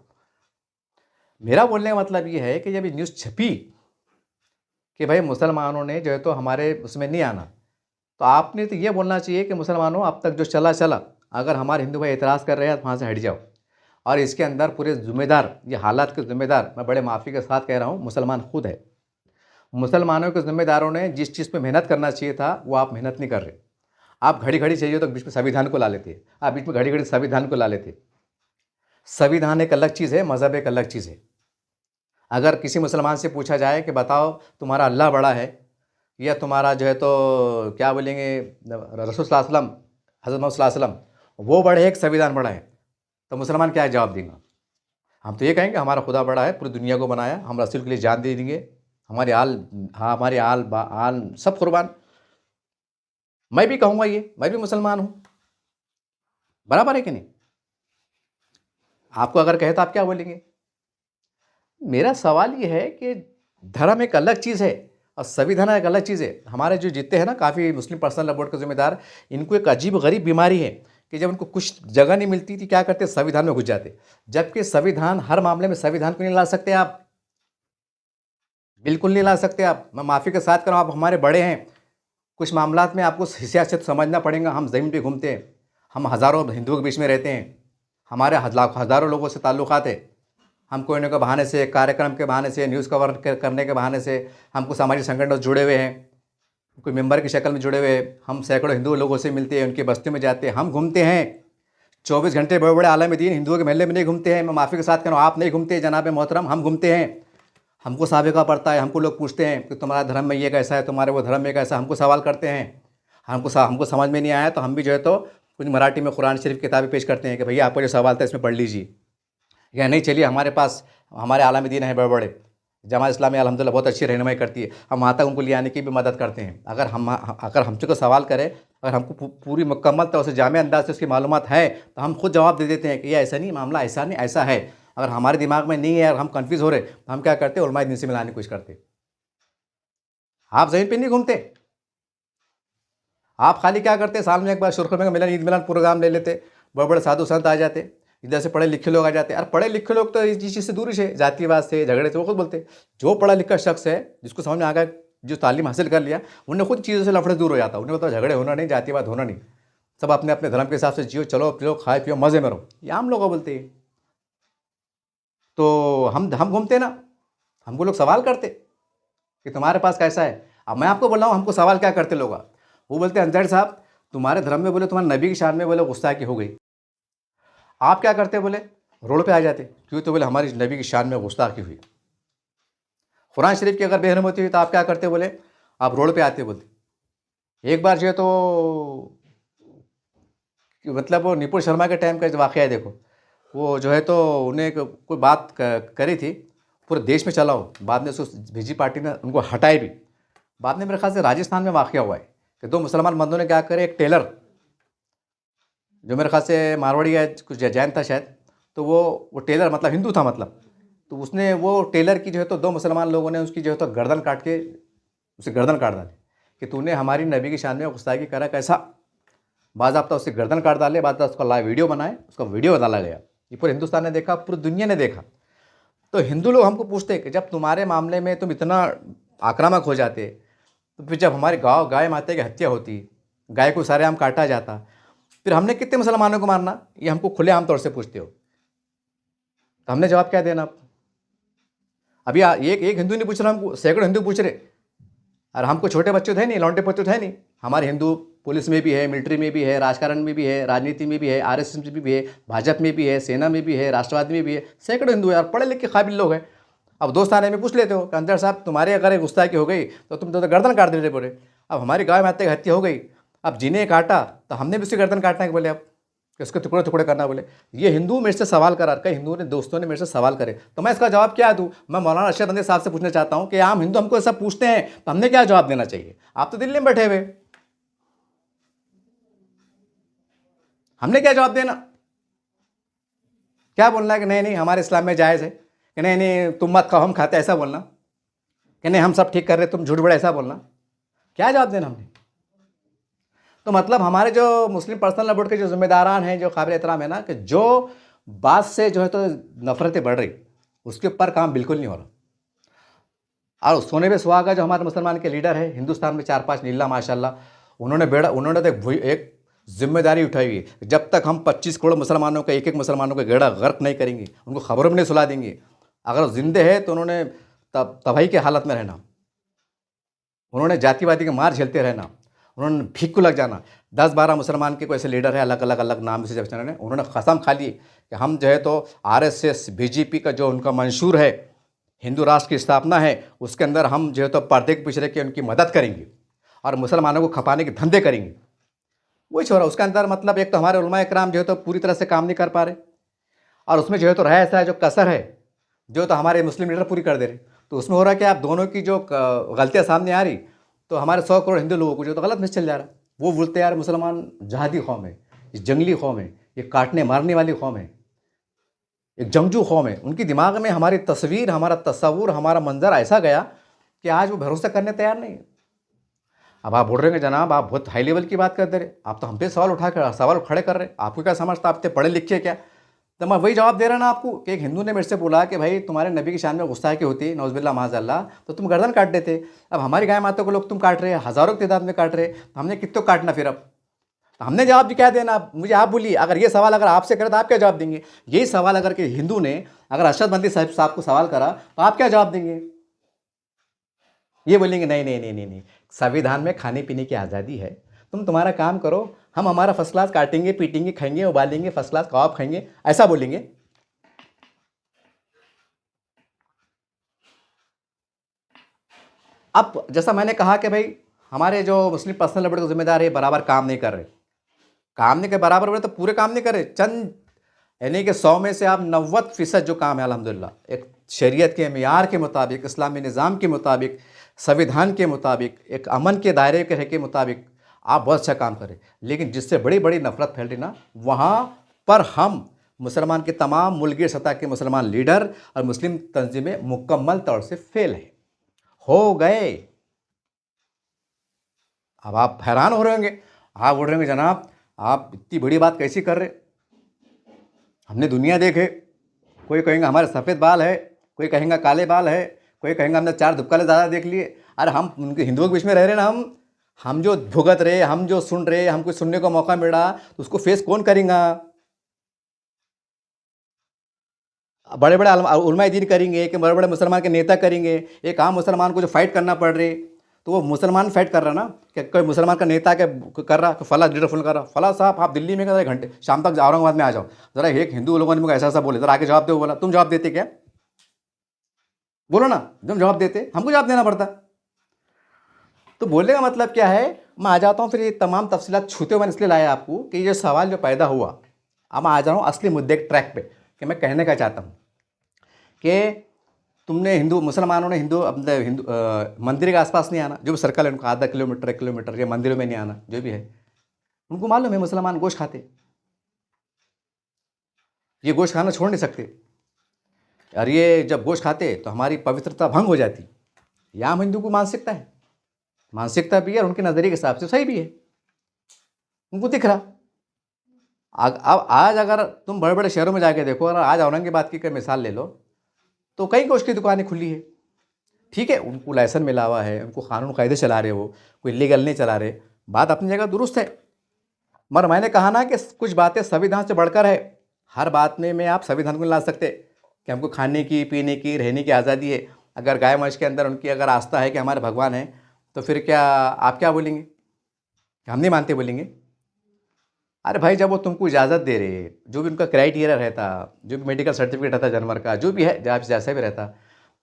मेरा बोलने का मतलब ये है कि जब ये न्यूज़ छपी कि भाई मुसलमानों ने जो है तो हमारे उसमें नहीं आना, तो आपने तो ये बोलना चाहिए कि मुसलमानों अब तक जो चला, अगर हमारे हिंदू भाई एतराज़ कर रहे हैं तो वहाँ से हट जाओ। और इसके अंदर पूरे ज़िम्मेदार, ये हालात के ज़िम्मेदार, मैं बड़े माफ़ी के साथ कह रहा हूँ, मुसलमान खुद है। मुसलमानों के ज़िम्मेदारों ने जिस चीज़ पे मेहनत करना चाहिए था वो आप मेहनत नहीं कर रहे। आप घड़ी-घड़ी चाहिए तो बीच में संविधान को ला लेते, आप बीच में घड़ी-घड़ी संविधान को ला लेते। संविधान एक अलग चीज़ है, मज़हब एक अलग चीज़ है। अगर किसी मुसलमान से पूछा जाए कि बताओ तुम्हारा अल्लाह बड़ा है या तुम्हारा जो है तो क्या बोलेंगे रसूल सल्लल्लाहु अलैहि वसल्लम, हज़रत मोहम्मद सल्लल्लाहु अलैहि वसल्लम वो बड़े हैं कि संविधान बड़ा है, तो मुसलमान क्या जवाब देगा? हम तो ये कहेंगे हमारा खुदा बड़ा है, पूरी दुनिया को बनाया, हम रसूल के लिए जान दे देंगे, हमारे हमारे आल सब कुर्बान। मैं भी कहूँगा ये, मैं भी मुसलमान हूँ, बराबर है कि नहीं? आपको अगर कहे तो आप क्या बोलेंगे? मेरा सवाल ये है कि धर्म एक अलग चीज़ है और संविधान एक अलग चीज़ है। हमारे जो जितने हैं ना काफ़ी मुस्लिम पर्सनल लॉ बोर्ड के ज़िम्मेदार, इनको एक अजीब गरीब बीमारी है कि जब उनको कुछ जगह नहीं मिलती थी क्या करते, संविधान में घुस जाते। जबकि संविधान, हर मामले में संविधान को नहीं ला सकते आप, बिल्कुल नहीं ला सकते आप। मैं माफ़ी के साथ कह रहा हूँ, आप हमारे बड़े हैं, कुछ मामलात में आपको सियासत समझना पड़ेगा। हम ज़मीन पे घूमते हैं, हम हज़ारों हिंदुओं के बीच में रहते हैं, हमारे हज़ारों लोगों से ताल्लुकात है। हम कोई न कोई बहाने से, कार्यक्रम के बहाने से, न्यूज़ कवर करने के बहाने से हमको सामाजिक संगठनों से जुड़े हुए हैं, कोई मेंबर की शक्ल में जुड़े हुए हैं। हम सैकड़ों हिंदू लोगों से मिलते हैं, उनकी बस्तियों में जाते हैं, हम घूमते हैं 24 घंटे। बड़े बड़े आलम दीन हिंदुओं के महल्ले में नहीं घूमते हैं। मैं माफ़ी के साथ कह रहा हूँ, आप नहीं घूमते जनाब मोहतरम, हम घूमते हैं। हमको साबिका पड़ता है, हमको लोग पूछते हैं कि तुम्हारा धर्म में ये कैसा है, तुम्हारे वो धर्म में कैसा, हमको सवाल करते हैं। हमको समझ में नहीं आया तो हम भी जो है तो कुछ मराठी में कुरान शरीफ किताबें पेश करते हैं कि भैया आपको जो सवाल था इसमें पढ़ लीजिए, या नहीं चलिए हमारे पास हमारे आलम दीन है बड़े बड़े, जमात इस्लामी अल्हम्दुलिल्लाह बहुत अच्छी रहनुमाई करती है, हम वहाँ तक उनको ले आने की भी मदद करते हैं। अगर हमसे कोई सवाल करे, अगर हमको पूरी मुकम्मल तौर से जामे अंदाज से उसकी मालूमात है तो हम खुद जवाब दे देते हैं कि ये ऐसा नहीं, मामला ऐसा नहीं, ऐसा है। अगर हमारे दिमाग में नहीं है और हम कन्फ्यूज़ हो रहे तो हम क्या करते हैं, उलमाए दीन से मिलाने की कोशिश करते। आप ज़मीन पे नहीं घूमते, आप खाली क्या करते, साल में एक बार शुरू में मिलन, ईद मिलन प्रोग्राम ले लेते, बड़े बड़े साधु संत आ जाते, इधर से पढ़े लिखे लोग आ जाते। और पढ़े लिखे लोग तो इस चीज़ से दूर ही है, जातिवाद से, झगड़े से, वो खुद बोलते। जो पढ़ा लिखा शख्स है, जिसको समझ में आ गया, जो तालीम हासिल कर लिया, उन्हें खुद चीज़ों से लफड़े दूर हो जाता। उन्हें बताओ झगड़े होना नहीं, जातिवाद होना नहीं, सब अपने अपने धर्म के हिसाब से जियो, चलो पियो, खाए पियो, मज़े में रहो, ये आम लोग बोलते हैं। तो हम घूमते ना, हमको लोग सवाल करते कि तुम्हारे पास कैसा है। अब मैं आपको बोल रहा हूँ, हमको सवाल क्या करते लोग, वो बोलते हैं अंसारी साहब तुम्हारे धर्म में बोले तुम्हारे नबी की शान में बोले गुस्ताखी हो गई। आप क्या करते बोले, रोड पे आ जाते, क्यों, तो बोले हमारी नबी की शान में गुस्ताखी हुई। कुरान शरीफ की अगर बेहरमती हुई तो आप क्या करते बोले, आप रोड पे आते बोलते। एक बार जो है तो मतलब वो निपुण शर्मा के टाइम का वाक़या है, देखो वो जो है तो उन्हें कोई बात करी थी, पूरे देश में चला हो, बाद में उसको बीजेपी पार्टी ने उनको हटाए भी। बाद में मेरे ख्याल से राजस्थान में वाक़या हुआ है कि दो मुसलमान बंदों ने क्या करे, एक टेलर जो मेरे ख्याल से मारवाड़ी या कुछ जैन था शायद, तो वो टेलर मतलब हिंदू था, मतलब तो उसने वो टेलर की जो है तो दो मुसलमान लोगों ने उसकी जो है तो गर्दन काट के उसे गर्दन काट डाली कि तूने हमारी नबी की शान में गुस्ताखी करा, कैसा? बाज़ाब्ता उसकी गर्दन काट डाले, बाज़ाब्ता उसका लाइव वीडियो बनाए, उसका वीडियो डाला गया। ये पूरे हिंदुस्तान ने देखा, पूरी दुनिया ने देखा। तो हिंदू लोग हमको पूछते कि जब तुम्हारे मामले में तुम इतना आक्रामक हो जाते, तो फिर जब हमारे गाँव गाय माता की हत्या होती, गाय को सरेआम काटा जाता, फिर हमने कितने मुसलमानों को मारना? ये हमको खुलेआम तौर से पूछते हो, तो हमने जवाब क्या देना? अभी एक हिंदू नहीं पूछ रहा हमको, सैकड़ों हिंदू पूछ रहे। और हमको छोटे बच्चे थे नहीं, लौंडे बच्चे थे नहीं। हमारे हिंदू पुलिस में भी है, मिलिट्री में भी है, राजकारण में भी है, राजनीति में भी है, आरएसएस में भी है, भाजपा में भी है, सेना में भी है, राष्ट्रवादी में भी है। सैकड़ों हिंदू यार, पढ़े लिखे काबिल लोग हैं। अब दोस्त आने में पूछ लेते हो कि अंदर साहब तुम्हारे अगर गुस्ताखी हो गई तो तुम तो गर्दन काट देते बोले। अब हमारी गाय माता की हत्या हो गई, अब जिन्हें काटा तो हमने भी उसकी गर्दन काटना है बोले, अब कि उसको टुकड़े टुकड़े करना बोले। ये हिंदू मेरे से सवाल करा, कई हिंदुओं ने, दोस्तों ने मेरे से सवाल करे, तो मैं इसका जवाब क्या दूँ? मैं मौलाना अरशद बंदी साहब से पूछना चाहता हूँ कि आम हिंदू हमको ऐसा पूछते हैं तो हमने क्या जवाब देना चाहिए? आप तो दिल्ली में बैठे हुए, हमने क्या जवाब देना? क्या बोलना है कि नहीं नहीं हमारे इस्लाम में जायज़ है, कि नहीं नहीं तुम मत खाओ हम खाते, ऐसा बोलना? कि नहीं हम सब ठीक कर रहे तुम झूठ बड़े, ऐसा बोलना? क्या जवाब देना हमने? तो मतलब हमारे जो मुस्लिम पर्सनल लॉ बोर्ड के जो जिम्मेदारान हैं, जो काबिल एहतराम है ना, कि जो बात से जो है तो नफरतें बढ़ रही, उसके ऊपर काम बिल्कुल नहीं हो रहा। और सोने पे सुहागा जो हमारे मुसलमान के लीडर है हिंदुस्तान में, 4-5 नीला माशाल्लाह, उन्होंने तो एक जिम्मेदारी उठाई हुई है। जब तक हम 25 करोड़ मुसलमानों का, एक एक मुसलमानों का गेड़ा गर्क नहीं करेंगे, उनको खबरों में नहीं सुला देंगे, अगर जिंदे है तो उन्होंने तबाही के हालत में रहना, उन्होंने जातिवादी का मार झेलते रहना, उन्होंने भीख को लग जाना। 10-12 मुसलमान के कोई ऐसे लीडर है अलग अलग अलग नाम से, जब उन्होंने कसम खा ली कि हम जो है तो आरएसएस बीजेपी का जो उनका मंशूर है, हिंदू राष्ट्र की स्थापना है, उसके अंदर हम जो है तो पर्दे के पीछे रह के उनकी मदद करेंगे और मुसलमानों को खपाने के धंधे करेंगे। वही छोड़ा उसके अंदर, मतलब एक तो हमारे उलमा इकराम जो है तो पूरी तरह से काम नहीं कर पा रहे, और उसमें जो है तो रहा ऐसा है, जो कसर है जो तो हमारे मुस्लिम लीडर पूरी कर दे रहे। तो उसमें हो रहा है कि आप दोनों की जो गलतियाँ सामने आ रही, तो हमारे 100 करोड़ हिंदू लोगों को जो तो गलत मैसेज चल जा रहा है। वो बोलते यार मुसलमान जहादी कौम है, ये जंगली कौम है, ये काटने मारने वाली कौम है, एक जंगजू कौम है। उनकी दिमाग में हमारी तस्वीर, हमारा तस्वुर, हमारा मंजर ऐसा गया कि आज वो भरोसा करने तैयार नहीं है। अब आप बोल रहे हैं कि जनाब आप बहुत हाई लेवल की बात कर दे रहे, आप तो हम पे सवाल खड़े कर रहे, आपको क्या समझता, आप तो पढ़े लिखे क्या? तो मैं वही जवाब दे रहा ना आपको कि एक हिंदू ने मेरे से बोला कि भाई तुम्हारे नबी की शान में गुस्ताखी होती, नौज़ुबिल्लाह माज़अल्लाह, तो तुम गर्दन काट देते। अब हमारी गाय माता को लोग तुम काट रहे, हज़ारों की तादाद में काट रहे, तो हमने कितने काटना फिर? अब तो हमने जवाब क्या देना? मुझे आप बोलिए, अगर ये सवाल अगर आपसे करे तो आप क्या जवाब देंगे? यही सवाल अगर कि हिंदू ने अगर अरशद बंदी साहब को सवाल करा तो आप क्या जवाब देंगे? ये बोलेंगे नहीं नहीं नहीं नहीं नहीं, संविधान में खाने पीने की आज़ादी है, तुम तुम्हारा काम करो, हम हमारा फर्स्ट क्लास काटेंगे, पीटेंगे, खाएंगे, उबालेंगे, फर्स्ट क्लास कबाब खाएंगे, ऐसा बोलेंगे। अब जैसा मैंने कहा कि भाई हमारे जो मुस्लिम पर्सनल लॉ बोर्ड के जिम्मेदार है बराबर काम नहीं कर रहे, काम नहीं कर बराबर बोले तो पूरे काम नहीं कर रहे, चंद यानी कि 100 में से आप 90% जो काम है अल्हम्दुलिल्लाह एक शरीयत के मियार के मुताबिक, इस्लामी निज़ाम के मुताबिक, संविधान के मुताबिक, एक अमन के दायरे के मुताबिक आप बहुत अच्छा काम करें। लेकिन जिससे बड़ी बड़ी नफरत फैल रही ना, वहाँ पर हम मुसलमान के तमाम मुल्की सतह के मुसलमान लीडर और मुस्लिम तंजीमें मुकम्मल तौर से फेल हैं, हो गए। अब आप हैरान हो रहे होंगे, आप बोल रहे होंगे जनाब आप इतनी बड़ी बात कैसी कर रहे, हमने दुनिया देखे, कोई कहेंगे हमारे सफ़ेद बाल है, कोई कहेंगे काले बाल है, कोई कहेंगे हमने 4 दुबकाले ज़्यादा देख लिए। अरे हम उनके हिंदुओं के बीच में रह रहे ना, हम जो भुगत रहे, हम जो सुन रहे, हमको सुनने को मौका मिल रहा, तो उसको फेस कौन करेगा? बड़े बड़े उलमाए दीन करेंगे कि बड़े बड़े मुसलमान के नेता करेंगे? एक आम मुसलमान को जो फाइट करना पड़ रही, तो वो मुसलमान फाइट कर रहा ना, कि कोई मुसलमान का नेता के कर रहा कि फला लीडर फुल कर रहा, फला साहब आप दिल्ली में 1 घंटे शाम तक औरंगाबाद में आ जाओ, ज़रा एक हिंदू लोगों ने मुझे ऐसा ऐसा बोले, ज़रा आके जवाब दो। बोला तुम जवाब देते क्या? बोलो ना, तुम जवाब देते, हमको जवाब देना पड़ता। तो बोलने का मतलब क्या है, मैं आ जाता हूँ फिर ये तमाम तफसीलात छूते हुए मैंने इसलिए लाया आपको कि ये सवाल जो पैदा हुआ, अब मैं आ जा रहा हूँ असली मुद्दे के ट्रैक पे, कि मैं कहने का चाहता हूँ कि तुमने हिंदू मुसलमानों ने अपने हिंदू मंदिर के आसपास नहीं आना, जो भी सर्कल है उनका आधा किलोमीटर 1 किलोमीटर के मंदिरों में नहीं आना, जो भी है उनको मालूम है मुसलमान गोश्त खाते, ये गोश्त खाना छोड़ नहीं सकते, और ये जब गोश्त खाते तो हमारी पवित्रता भंग हो जाती। यह आम हिंदू को मानसिकता है, मानसिकता भी है और उनके नज़रिए के हिसाब से सही भी है, उनको दिख रहा। अब आज अगर तुम बड़े बड़े शहरों में जाके देखो, अगर आज औरंगाबाद की कोई मिसाल ले लो, तो कई गोश्त की दुकानें खुली है। ठीक है, उनको लाइसेंस मिला हुआ है, उनको कानून कायदे चला रहे हो, कोई लीगल नहीं चला रहे, बात अपनी जगह दुरुस्त है। मगर मैंने कहा ना कि कुछ बातें संविधान से बढ़कर है। हर बात में आप संविधान को नहीं ला सकते कि हमको खाने की, पीने की, रहने की आज़ादी है। अगर गाय महीष के अंदर उनकी अगर आस्था है कि हमारे भगवान है, तो फिर क्या आप क्या बोलेंगे? हम नहीं मानते बोलेंगे? अरे भाई, जब वो तुमको इजाज़त दे रहे, जो भी उनका क्राइटेरिया रहता, जो भी मेडिकल सर्टिफिकेट रहता जानवर का, जो भी है जैसा भी रहता,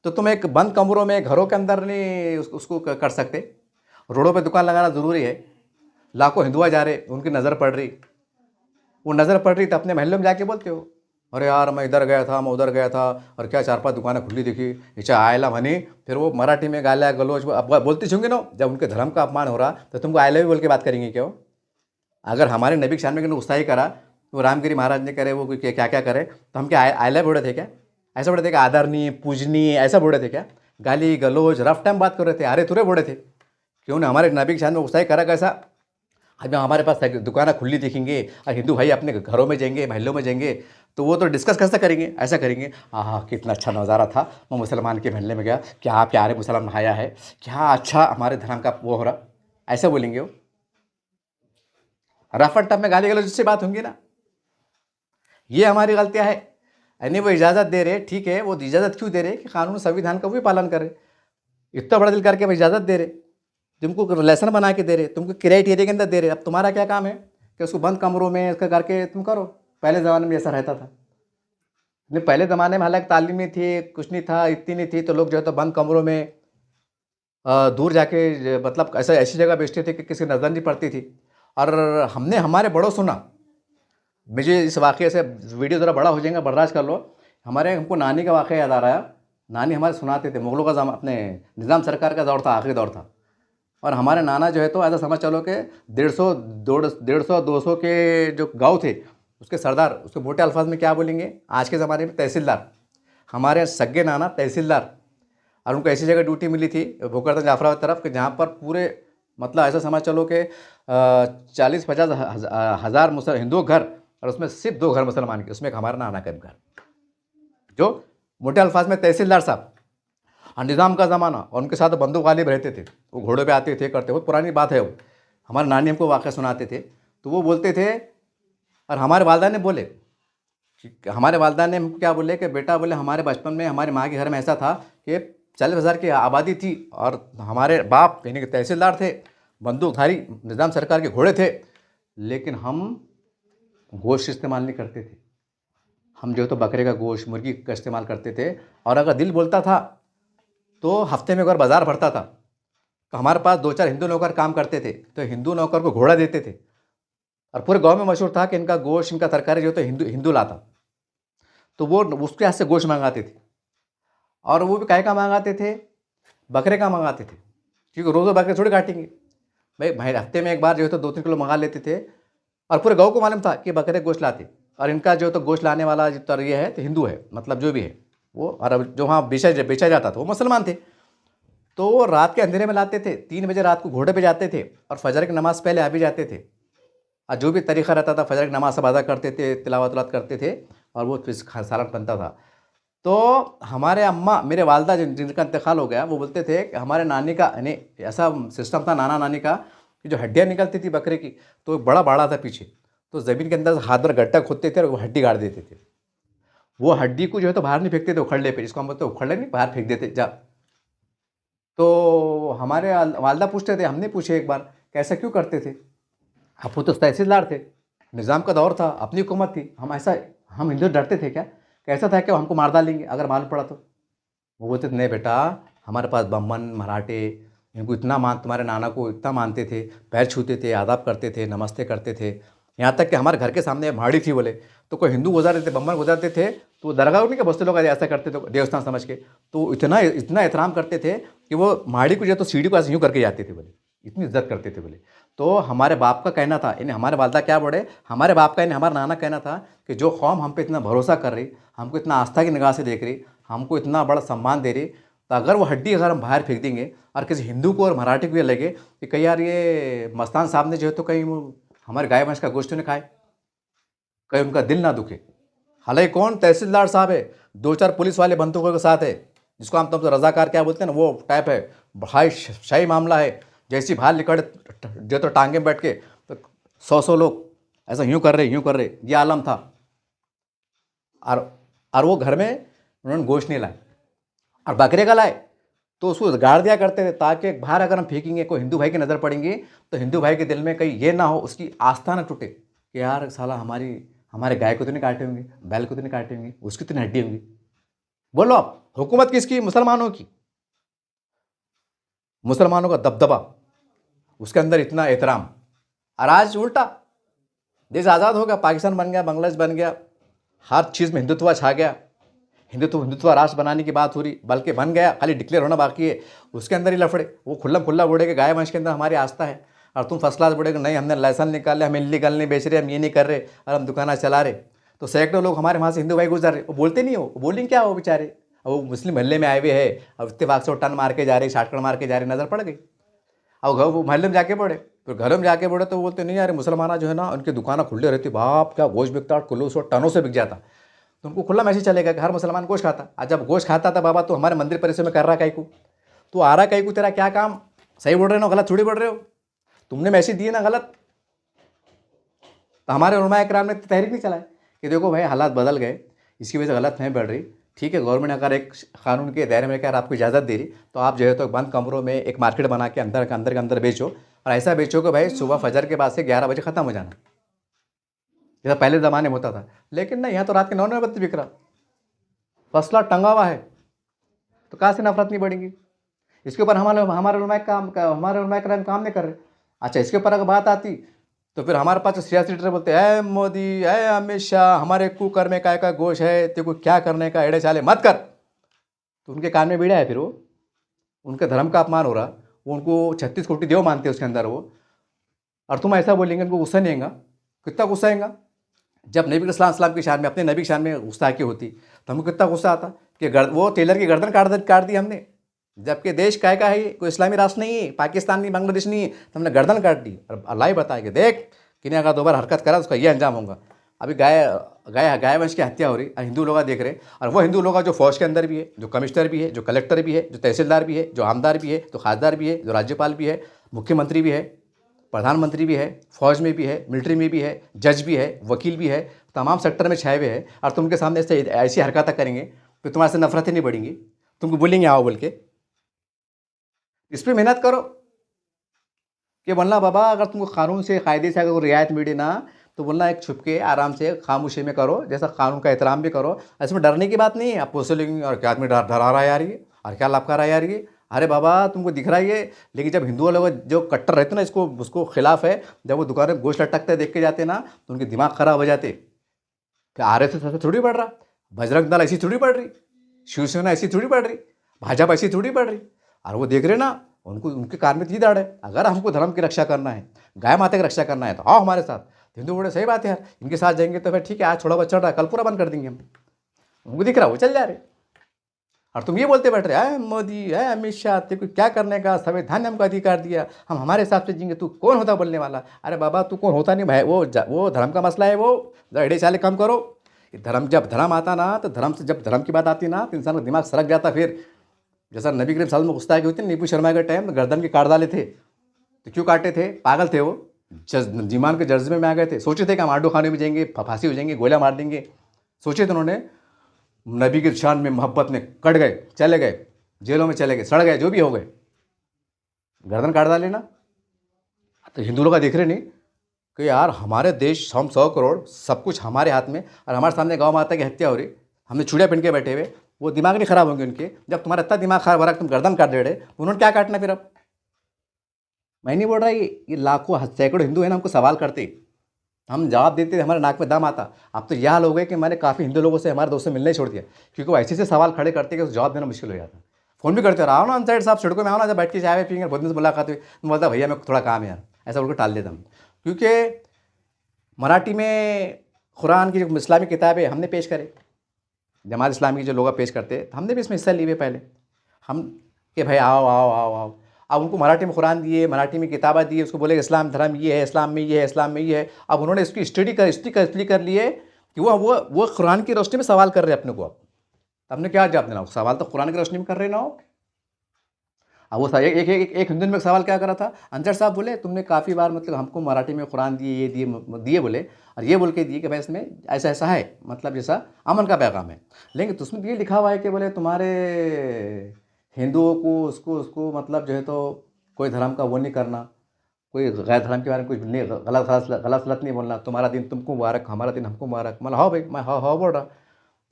तो तुम एक बंद कमरों में, घरों के अंदर नहीं उसको कर सकते? रोडों पे दुकान लगाना ज़रूरी है। लाखों हिंदुआ जा रहे, उनकी नज़र पड़ रही, वो नज़र पड़ रही तो अपने महल्ले में जाके बोलते हो, अरे यार मैं इधर गया था, मैं उधर गया था, और क्या 4-5 दुकानें खुली दिखी, इच्छा आयला मनी। फिर वो मराठी में गालियाँ गलौज बोलती होंगे ना। जब उनके धर्म का अपमान हो रहा तो तुमको आई लव यू बोल के बात करेंगे क्या? अगर हमारे नबी के शान में गुस्ताही करा, तो रामगिरी महाराज ने करे, वो क्या क्या करे, तो हम क्या आई लव बोले थे क्या? ऐसा बोले थे क्या? आदरणीय, पूजनीय, ऐसा बोले थे क्या? गाली गलौज रफ टाइम बात कर रहे थे, अरे तुरे बोले थे? क्यों ना हमारे नबी के शान में गुस्ताही करा कैसा? अभी हमारे पास दुकानें खुली दिखेंगे और हिंदू भाई अपने घरों में जाएंगे, महलों में जाएंगे, तो वो तो डिस्कस कैसे करेंगे? ऐसा करेंगे, हाँ कितना अच्छा नज़ारा था, मैं मुसलमान के महल्ले में गया, क्या प्यारे मुसलमान नहाया है, क्या अच्छा हमारे धर्म का वो हो रहा, ऐसा बोलेंगे वो? रफ एंड टफ में गाली गलौज से बात होंगी ना। ये हमारी गलतियाँ है। यानी वो इजाज़त दे रहे, ठीक है, वो इजाज़त क्यों दे रहे कि कानून संविधान का भी पालन करे। इतना बड़ा दिल करके वो इजाज़त दे रहे, तुमको लेसन बना के दे रहे, तुमको क्राइटेरिया के अंदर दे रहे। अब तुम्हारा क्या काम है कि उसको बंद कमरों में इसका करके तुम करो? पहले ज़माने में ऐसा रहता था नहीं, पहले ज़माने में हालांकि तालीमी थी, कुछ नहीं था, इतनी नहीं थी, तो लोग जो है तो बंद कमरों में दूर जाके मतलब ऐसी जगह बेचते थे कि किसी की नज़र नहीं पड़ती थी। और हमने हमारे बड़ों सुना, मुझे इस वाक़े से वीडियो ज़रा बड़ा हो जाएगा, बर्दाश्त कर लो। हमको नानी का वाक़या याद आ रहा है। नानी हमारे सुनाते थे, मुग़लों का अपने निज़ाम सरकार का दौर था, आखिरी दौर था, और हमारे नाना जो है तो ऐसा समझ चलो कि 150-200 के जो गाँव थे, उसके सरदार, उसके मोटे अल्फाज में क्या बोलेंगे आज के ज़माने में, तहसीलदार। हमारे सगे नाना तहसीलदार, और उनको ऐसी जगह ड्यूटी मिली थी भोकरदन जाफराबाद तरफ कि जहाँ पर पूरे मतलब ऐसा समझ चलो कि 40-50 हज़ार हिंदू घर, और उसमें सिर्फ 2 घर मुसलमान के, उसमें एक हमारा नाना का घर, जो मोटे अल्फाज में तहसीलदार साहब। और निज़ाम का ज़माना, और उनके साथ बंदूक गालिब रहते थे, वो घोड़े पे आते थे, करते, बहुत पुरानी बात है वो। हमारे नानी हमको वाक़या सुनाते थे, तो वो बोलते थे, और हमारे वालदा ने बोले कि हमारे वालदा ने हमको क्या बोले कि बेटा, बोले हमारे बचपन में हमारे माँ के घर में ऐसा था कि 40,000 की आबादी थी, और हमारे बाप यानी कि तहसीलदार थे, बंदूकधारी निज़ाम सरकार के घोड़े थे, लेकिन हम गोश्त इस्तेमाल नहीं करते थे। हम जो तो बकरे का गोश्त, मुर्गी का इस्तेमाल करते थे, और अगर दिल बोलता था तो हफ्ते में एक बार बाज़ार भरता था, तो हमारे पास 2-4 हिंदू नौकर काम करते थे, तो हिंदू नौकर को घोड़ा देते थे, और पूरे गांव में मशहूर था कि इनका गोश्त, इनका तरकारी जो तो हिंदू लाता, तो वो उसके हाथ से गोश्त मंगाते थे। और वो भी काय का मंगाते थे? बकरे का मंगाते थे, क्योंकि रोज़ बकरे थोड़ी काटेंगे भाई हफ्ते में एक बार जो है तो 2-3 किलो मंगा लेते थे, और पूरे गाँव को मालूम था कि बकरे गोश्त लाते, और इनका जो तो गोश्त लाने वाला जो ये है तो हिंदू है, मतलब जो भी है वो, और जो वहाँ बेचा जाता था वो मुसलमान थे। तो वो रात के अंधेरे में लाते थे, 3 बजे रात को घोड़े पे जाते थे, और फजर की नमाज़ पहले आ भी जाते थे, और जो भी तरीक़ा रहता था फजर की नमाज़ सब अदा करते थे, तिलावत करते थे, और वो फिर सालन बनता था। तो हमारे अम्मा, मेरे वालदा जिनका इंतकाल हो गया, वो बोलते थे कि हमारे नानी का यानी ऐसा सिस्टम था, नाना नानी का, कि जो हड्डियाँ निकलती थी बकरे की, तो एक बड़ा बाड़ा था पीछे, तो ज़मीन के अंदर हाथ भर गड्ढा खोदते थे और वो हड्डी गाड़ देते थे। वो हड्डी को जो है तो बाहर नहीं फेंकते थे उखड़ले पे, जिसको हम बोलते उखड़ले नहीं, बाहर फेंक देते जा। तो हमारे वालदा पूछते थे, हमने पूछे एक बार, कैसा क्यों करते थे? आप वो तो तहसीलदार थे, निज़ाम का दौर था, अपनी हुकूमत थी, हम हिंदू डरते थे क्या? कैसा था कि हमको मार डालेंगे अगर मालूम पड़ा तो? वो बोलते थे, नहीं बेटा, हमारे पास बम्बन मराठे, इनको इतना तुम्हारे नाना को इतना मानते थे, पैर छूते थे, आदाब करते थे, नमस्ते करते थे, यहाँ तक कि हमारे घर के सामने माड़ी थी बोले, तो कोई हिंदू गुजारते थे, बम्बन गुजारते थे, तो वो दरगाह नहीं, कि बस्ते लोग ऐसा करते थे देवस्थान समझ के, तो इतना एहतराम करते थे कि वो माड़ी को जो तो सीढ़ी को ऐसे यूँ करके जाते थे बोले, इतनी इज्जत करते थे बोले। तो हमारे बाप का कहना था, यानी हमारे वालदा क्या बोले, हमारे बाप का यानी हमारा नाना कहना था कि जो कौम हम पे इतना भरोसा कर रही, हमको इतना आस्था की निगाह से देख रही, हमको इतना बड़ा सम्मान दे रही, तो अगर वो हड्डी अगर हम बाहर फेंक देंगे और किसी हिंदू को और मराठी को ये लगे कि कहीं यार ये मस्तान साहब ने जो है तो कहीं वो हमारे गाय भैंस का गोश्त ने खाए, कहीं उनका दिल ना दुखे। हालांकि कौन तहसीलदार साहब है, 2-4 पुलिस वाले बंदूकों के साथ है, जिसको हम तो रजाकार क्या बोलते हैं ना, वो टाइप है। भाई शाही मामला है, जैसी बाहर निकल जो तो टांगे में बैठ के तो 100 लोग ऐसा यूँ कर रहे, ये आलम था। और वो घर में उन्होंने गोश्त नहीं लाए और बकरे का लाए तो उसको गाड़ दिया करते थे, ताकि बाहर अगर हम फेंकेंगे कोई हिंदू भाई की नज़र पड़ेंगी तो हिंदू भाई के दिल में कहीं ये ना हो, उसकी आस्था ना टूटे कि यार साला हमारे गाय को तो नहीं काटे होंगे, बैल को तो नहीं काटे होंगे, उसकी तो नहीं हड्डी होंगी। बोलो आप, हुकूमत किसकी? मुसलमानों की। मुसलमानों का दबदबा, उसके अंदर इतना एहतराम। और आज उल्टा, देश आज़ाद हो गया, पाकिस्तान बन गया, बांग्लादेश बन गया, हर चीज़ में हिंदुत्व छा गया, हिंदुत्व राष्ट्र बनाने की बात हो रही, बल्कि बन गया, खाली डिक्लेयर होना बाकी है। उसके अंदर ही लफड़े, वो खुल्ला बोलेगा गाय भैंस के अंदर हमारी आस्था है, और तुम फर्स्ट क्लास बोलेगा नहीं हमने लाइसेंस निकाले, हम इलीगल नहीं बेच रहे, हम ये नहीं कर रहे, और हम दुकाना चला रहे। तो सैकड़ों लोग हमारे वहाँ से हिंदू भाई गुजर रहे, वो बोलते नहीं हो, वो बोलेंगे क्या हो बेचारे। अब वो मुस्लिम मोहल्ले में आए हुए है, अब इत्तेफाक से वो टन मार के जा रहे, शॉटकट मार के जा रहे, नज़र पड़ गई। अब घर वो मोहल्ले में जाके पड़े, फिर घर में जाके पड़े तो बोलते नहीं यार मुसलमाना जो है ना उनकी दुकानें खुले रहती, बाप क्या गोश्त बिकता, किलो 100 टनों से बिक जाता। तो उनको खुला मैसेज चलेगा कि हर मुसलमान गोश्त खाता। आज जब गोश्त खाता था बाबा, तो हमारे मंदिर परिसर में कर रहा कहीं को, तो आ रहा कहीं को, तेरा क्या काम, सही बोल रहे हो गलत थोड़ी बोल रहे हो, तुमने मैसेज दिए ना गलत। तो हमारे उलमा इकराम ने तहरीक नहीं चलाए कि देखो भाई हालात बदल गए, इसकी वजह से गलत फहमी बढ़ रही, ठीक है गवर्नमेंट अगर एक कानून के दायरे में अगर आपको इजाज़त दे रही तो आप जो है तो बंद कमरों में एक मार्केट बना के अंदर बेचो, और ऐसा बेचो कि भाई सुबह फजर के बाद से 11 बजे ख़त्म हो जाना, जैसा पहले ज़माने में होता था। लेकिन नहीं, यहाँ तो रात के 9 बजे बिक रहा, फसला टंगा हुआ है, तो कहाँ से नफरत नहीं बढ़ेगी। इसके ऊपर हमारे उलमा काम नहीं कर रहे। अच्छा, इसके ऊपर अगर बात आती तो फिर हमारे पास सियासी लीडर बोलते हैं मोदी है अमित शाह, हमारे कुकर में काय का गोश है, तेरे को क्या करने का, एड़े चाले मत कर। तो उनके कान में बीड़ा है, फिर वो उनके धर्म का अपमान हो रहा, वो उनको 36 कोटि देव मानते हैं उसके अंदर वो, और तुम ऐसा बोलेंगे उनको गुस्सा नहीं आएगा? कितना गुस्सा आएगा। जब नबी इस्लाम की शान में, अपने नबी की शान में गुस्ताखी होती तो हमको कितना गुस्सा आता कि वो टेलर की गर्दन काट दी हमने, जबकि देश काय का है, कोई इस्लामी राष्ट्र नहीं है, पाकिस्तान नहीं, बांग्लादेश नहीं है, तो हमने गर्दन काट दी। और अल्लाह बताया कि देख किन्हें अगर दोबारा हरकत करा तो उसका ये अंजाम होगा। अभी गाय वंश की हत्या हो रही, हिंदू लोग देख रहे, और वो हिंदू लोग जो फौज के अंदर भी है, जो कमिश्नर भी है, जो कलेक्टर भी है, जो तहसीलदार भी है, जो आमदार भी है, जो खासदार भी है, जो राज्यपाल भी है, मुख्यमंत्री भी है, प्रधानमंत्री भी है, फौज में भी है, मिलिट्री में भी है, जज भी है, वकील भी है, तमाम सेक्टर में छाए हुए हैं, और तुम उनके सामने ऐसी हरकतें करेंगे तो तुम्हारे से नफरतें नहीं बढ़ेंगी, तुमको बोलेंगे आओ बोल के। इस पर मेहनत करो कि बोलना बाबा अगर तुमको कानून से कायदे से अगर रियायत मिले ना, तो बोलना एक छुप के आराम से खामोशी में करो, जैसा कानून का एहतराम भी करो। इसमें डरने की बात नहीं है। आप पूछ लेंगे और क्या आदमी डरा रहा है यार ये, और क्या लाभ कर रहा है यार ये। अरे बाबा तुमको दिख रहा है ये, लेकिन जब हिंदू लोग जो कट्टर रहते ना उसको खिलाफ है, जब वो दुकान में गोश्त लटकते देख के जाते ना तो उनके दिमाग खराब हो जाते कि RSS ऐसे थोड़ी बढ़ रहा, बजरंग दल ऐसी थोड़ी बढ़ रही, शिवसेना ऐसी थोड़ी बढ़ रही, भाजपा ऐसी थोड़ी बढ़ रही। और वो देख रहे ना, उनके कान में दाड़ है। अगर हमको धर्म की रक्षा करना है, गाय माता की रक्षा करना है तो आओ हमारे साथ। हिंदू बोले सही बात है यार, इनके साथ जाएंगे तो फिर ठीक है, आज थोड़ा बहुत चल रहा है, कल पूरा बंद कर देंगे हम। उनको दिख रहा वो चल जा रहे, और तुम ये बोलते बैठ रहे है मोदी है अमित शाह, तेरे को क्या करने का, संविधान ने हमको अधिकार दिया, हम हमारे हिसाब से जिएंगे, तू कौन होता बोलने वाला। अरे बाबा तू कौन होता नहीं भाई, वो धर्म का मसला है, वो एड़े चाले कम करो। जब धर्म आता ना, तो जब धर्म की बात आती ना तो इंसान का दिमाग सरक जाता। फिर जैसा नबी करीम सल्लल्लाहु अलैहि वसल्लम में गुस्ताखी होती है, नीपू शर्मा के टाइम गर्दन के काट डाले थे, तो क्यों काटे थे? पागल थे वो, जीमान के जज्बे में आ गए थे, सोचे थे कि हम आडो खाने में जाएंगे, फांसी हो जाएंगे, गोलियां मार देंगे, सोचे थे उन्होंने। नबी की शान में मोहब्बत में कट गए, चले गए, जेलों में चले गए, सड़ गए, जो भी हो गए, गर्दन काट डाले ना। तो हिंदू लोग देख रहे नहीं कि यार हमारे देश, हम 100 करोड़, सब कुछ हमारे हाथ में, और हमारे सामने गौ माता की हत्या हो रही, हमने चूड़िया पहन के बैठे हुए। वो दिमाग नहीं खराब होंगे उनके? जब तुम्हारा इतना दिमाग खराब हो रहा है तुम गर्दन काट दे रहे, उन्होंने क्या काटना फिर? अब मैं नहीं बोल रहा, ये लाखों सैकड़ों हिंदू है ना, हमको सवाल करते, हम जवाब देते थे, हमारे नाक में दम आता। अब तो यह हाल हो गए कि मैंने काफ़ी हिंदू लोगों से, हमारे दोस्तों से मिलने ही छोड़ दिया, क्योंकि वो ऐसे सवाल खड़े करते कि जवाब देना मुश्किल हो जाता। फ़ोन भी करते रहो ना अनसाइड साहब, सड़कों में आओ ना, जब बैठ के चाय पियेंगे, बहुत दिन से मुलाकात हुई, तो बोलता भैया मैं थोड़ा काम है यार, ऐसा बोलकर टाल देता हूँ। क्योंकि मराठी में कुरान की जो इस्लामी किताबें हमने पेश करे, जमात इस्लामी की जो लोग पेश करते, हमने भी इसमें हिस्सा लिए हुए पहले। हम कि भाई आओ आओ आओ आओ। अब उनको मराठी में कुरान दिए, मराठी में किताबें दी, उसको बोले इस्लाम धर्म ये है, इस्लाम में ये है, इस्लाम में ये है। अब उन्होंने इसकी स्टडी कर लिए कि वो कुरान की रोशनी में सवाल कर रहे हैं अपने को। अब हमने क्या जवाब देना? सवाल तो कुरान की रोशनी में कर रहे ना हो। अब वो एक हिंदू ने एक सवाल क्या करा था, अंजर साहब बोले तुमने काफ़ी बार मतलब हमको मराठी में कुरान दिए, ये दिए बोले, और ये बोल के दिए कि भाई इसमें ऐसा ऐसा है, मतलब जैसा अमन का पैगाम है, लेकिन तो उसमें ये लिखा हुआ है कि बोले तुम्हारे हिंदुओं को उसको उसको मतलब जो है तो कोई धर्म का वो नहीं करना, कोई गैर धर्म के बारे में कुछ नहीं, गलत सलत नहीं बोलना, तुम्हारा दिन तुमको मुबारक, हमारा दिन हमको मुबारक। मतलब हाँ भाई, मैं हाँ हाँ बोल रहा।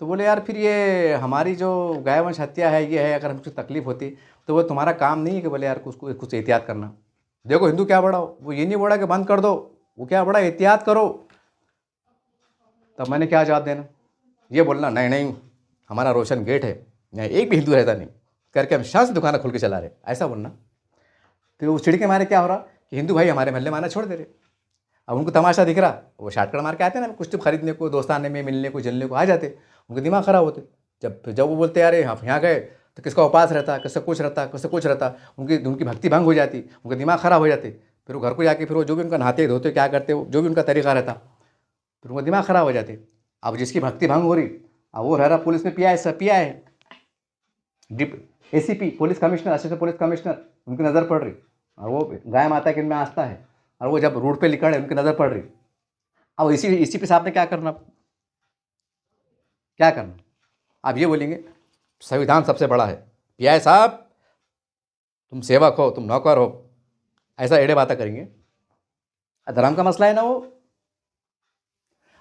तो बोले यार फिर ये हमारी जो गाय वंश हत्या है ये है, अगर हमको तकलीफ होती तो वो तुम्हारा काम नहीं है कि बोले यार कुछ एहतियात करना। देखो हिंदू क्या बड़ा हो, वो ये नहीं बोला कि बंद कर दो, वो क्या बड़ा एहतियात करो। तब मैंने क्या जवाब देना? ये बोलना नहीं नहीं हमारा रोशन गेट है, यहाँ एक भी हिंदू रहता नहीं, करके हम शांत से दुकानें खोल के चला रहे, ऐसा बोलना। तो वो चिड़ के मारे क्या हो रहा कि हिंदू भाई हमारे महल्ले में आना छोड़ दे रहे। अब उनको तमाशा दिख रहा, वो शाटकड़ मार के आते ना कुछ तो खरीदने को, दोस्ताने में मिलने को, जलने को आ जाते, उनके दिमाग खराब होते। जब वो बोलते यार आप यहाँ गए तो किसका उपास रहता, किसका कुछ रहता, किसका कुछ रहता, उनकी भक्ति भंग हो जाती, उनके दिमाग खराब हो जाते। फिर वो घर को जाके फिर वो जो भी उनका नहाते धोते क्या करते, जो भी उनका तरीका रहता, फिर उनका दिमाग खराब हो जाते। अब जिसकी भक्ति भंग हो रही, अब वो रह रहा पुलिस में पिया है, ACP police commissioner, assistant police commissioner, उनकी नज़र पड़ रही, और वो गाय माता के इनमें आस्था है, और वो जब रोड पे निकले उनकी नज़र पड़ रही। अब ACP साहब ने क्या करना? आप ये बोलेंगे संविधान सबसे बड़ा है, PI साहब तुम सेवक हो, तुम नौकर हो, ऐसा एड़े बातें करेंगे। धर्म का मसला है ना वो।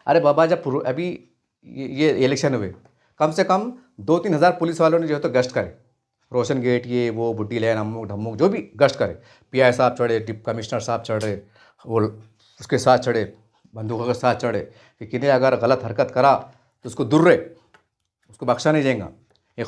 अरे बाबा जब अभी ये इलेक्शन हुए, कम से कम 2-3 हज़ार पुलिस वालों ने जो है तो गश्त करे, रोशन गेट ये वो बुड्डी लैन अमुक ढमुक जो भी गश्त करे, PI साहब चढ़े, डिप्टी कमिश्नर साहब चढ़े, वो उसके साथ चढ़े, बंदूकों के साथ चढ़े कि किसी अगर गलत हरकत करा तो उसको दुर्रे, उसको बख्शा नहीं जाएगा। एक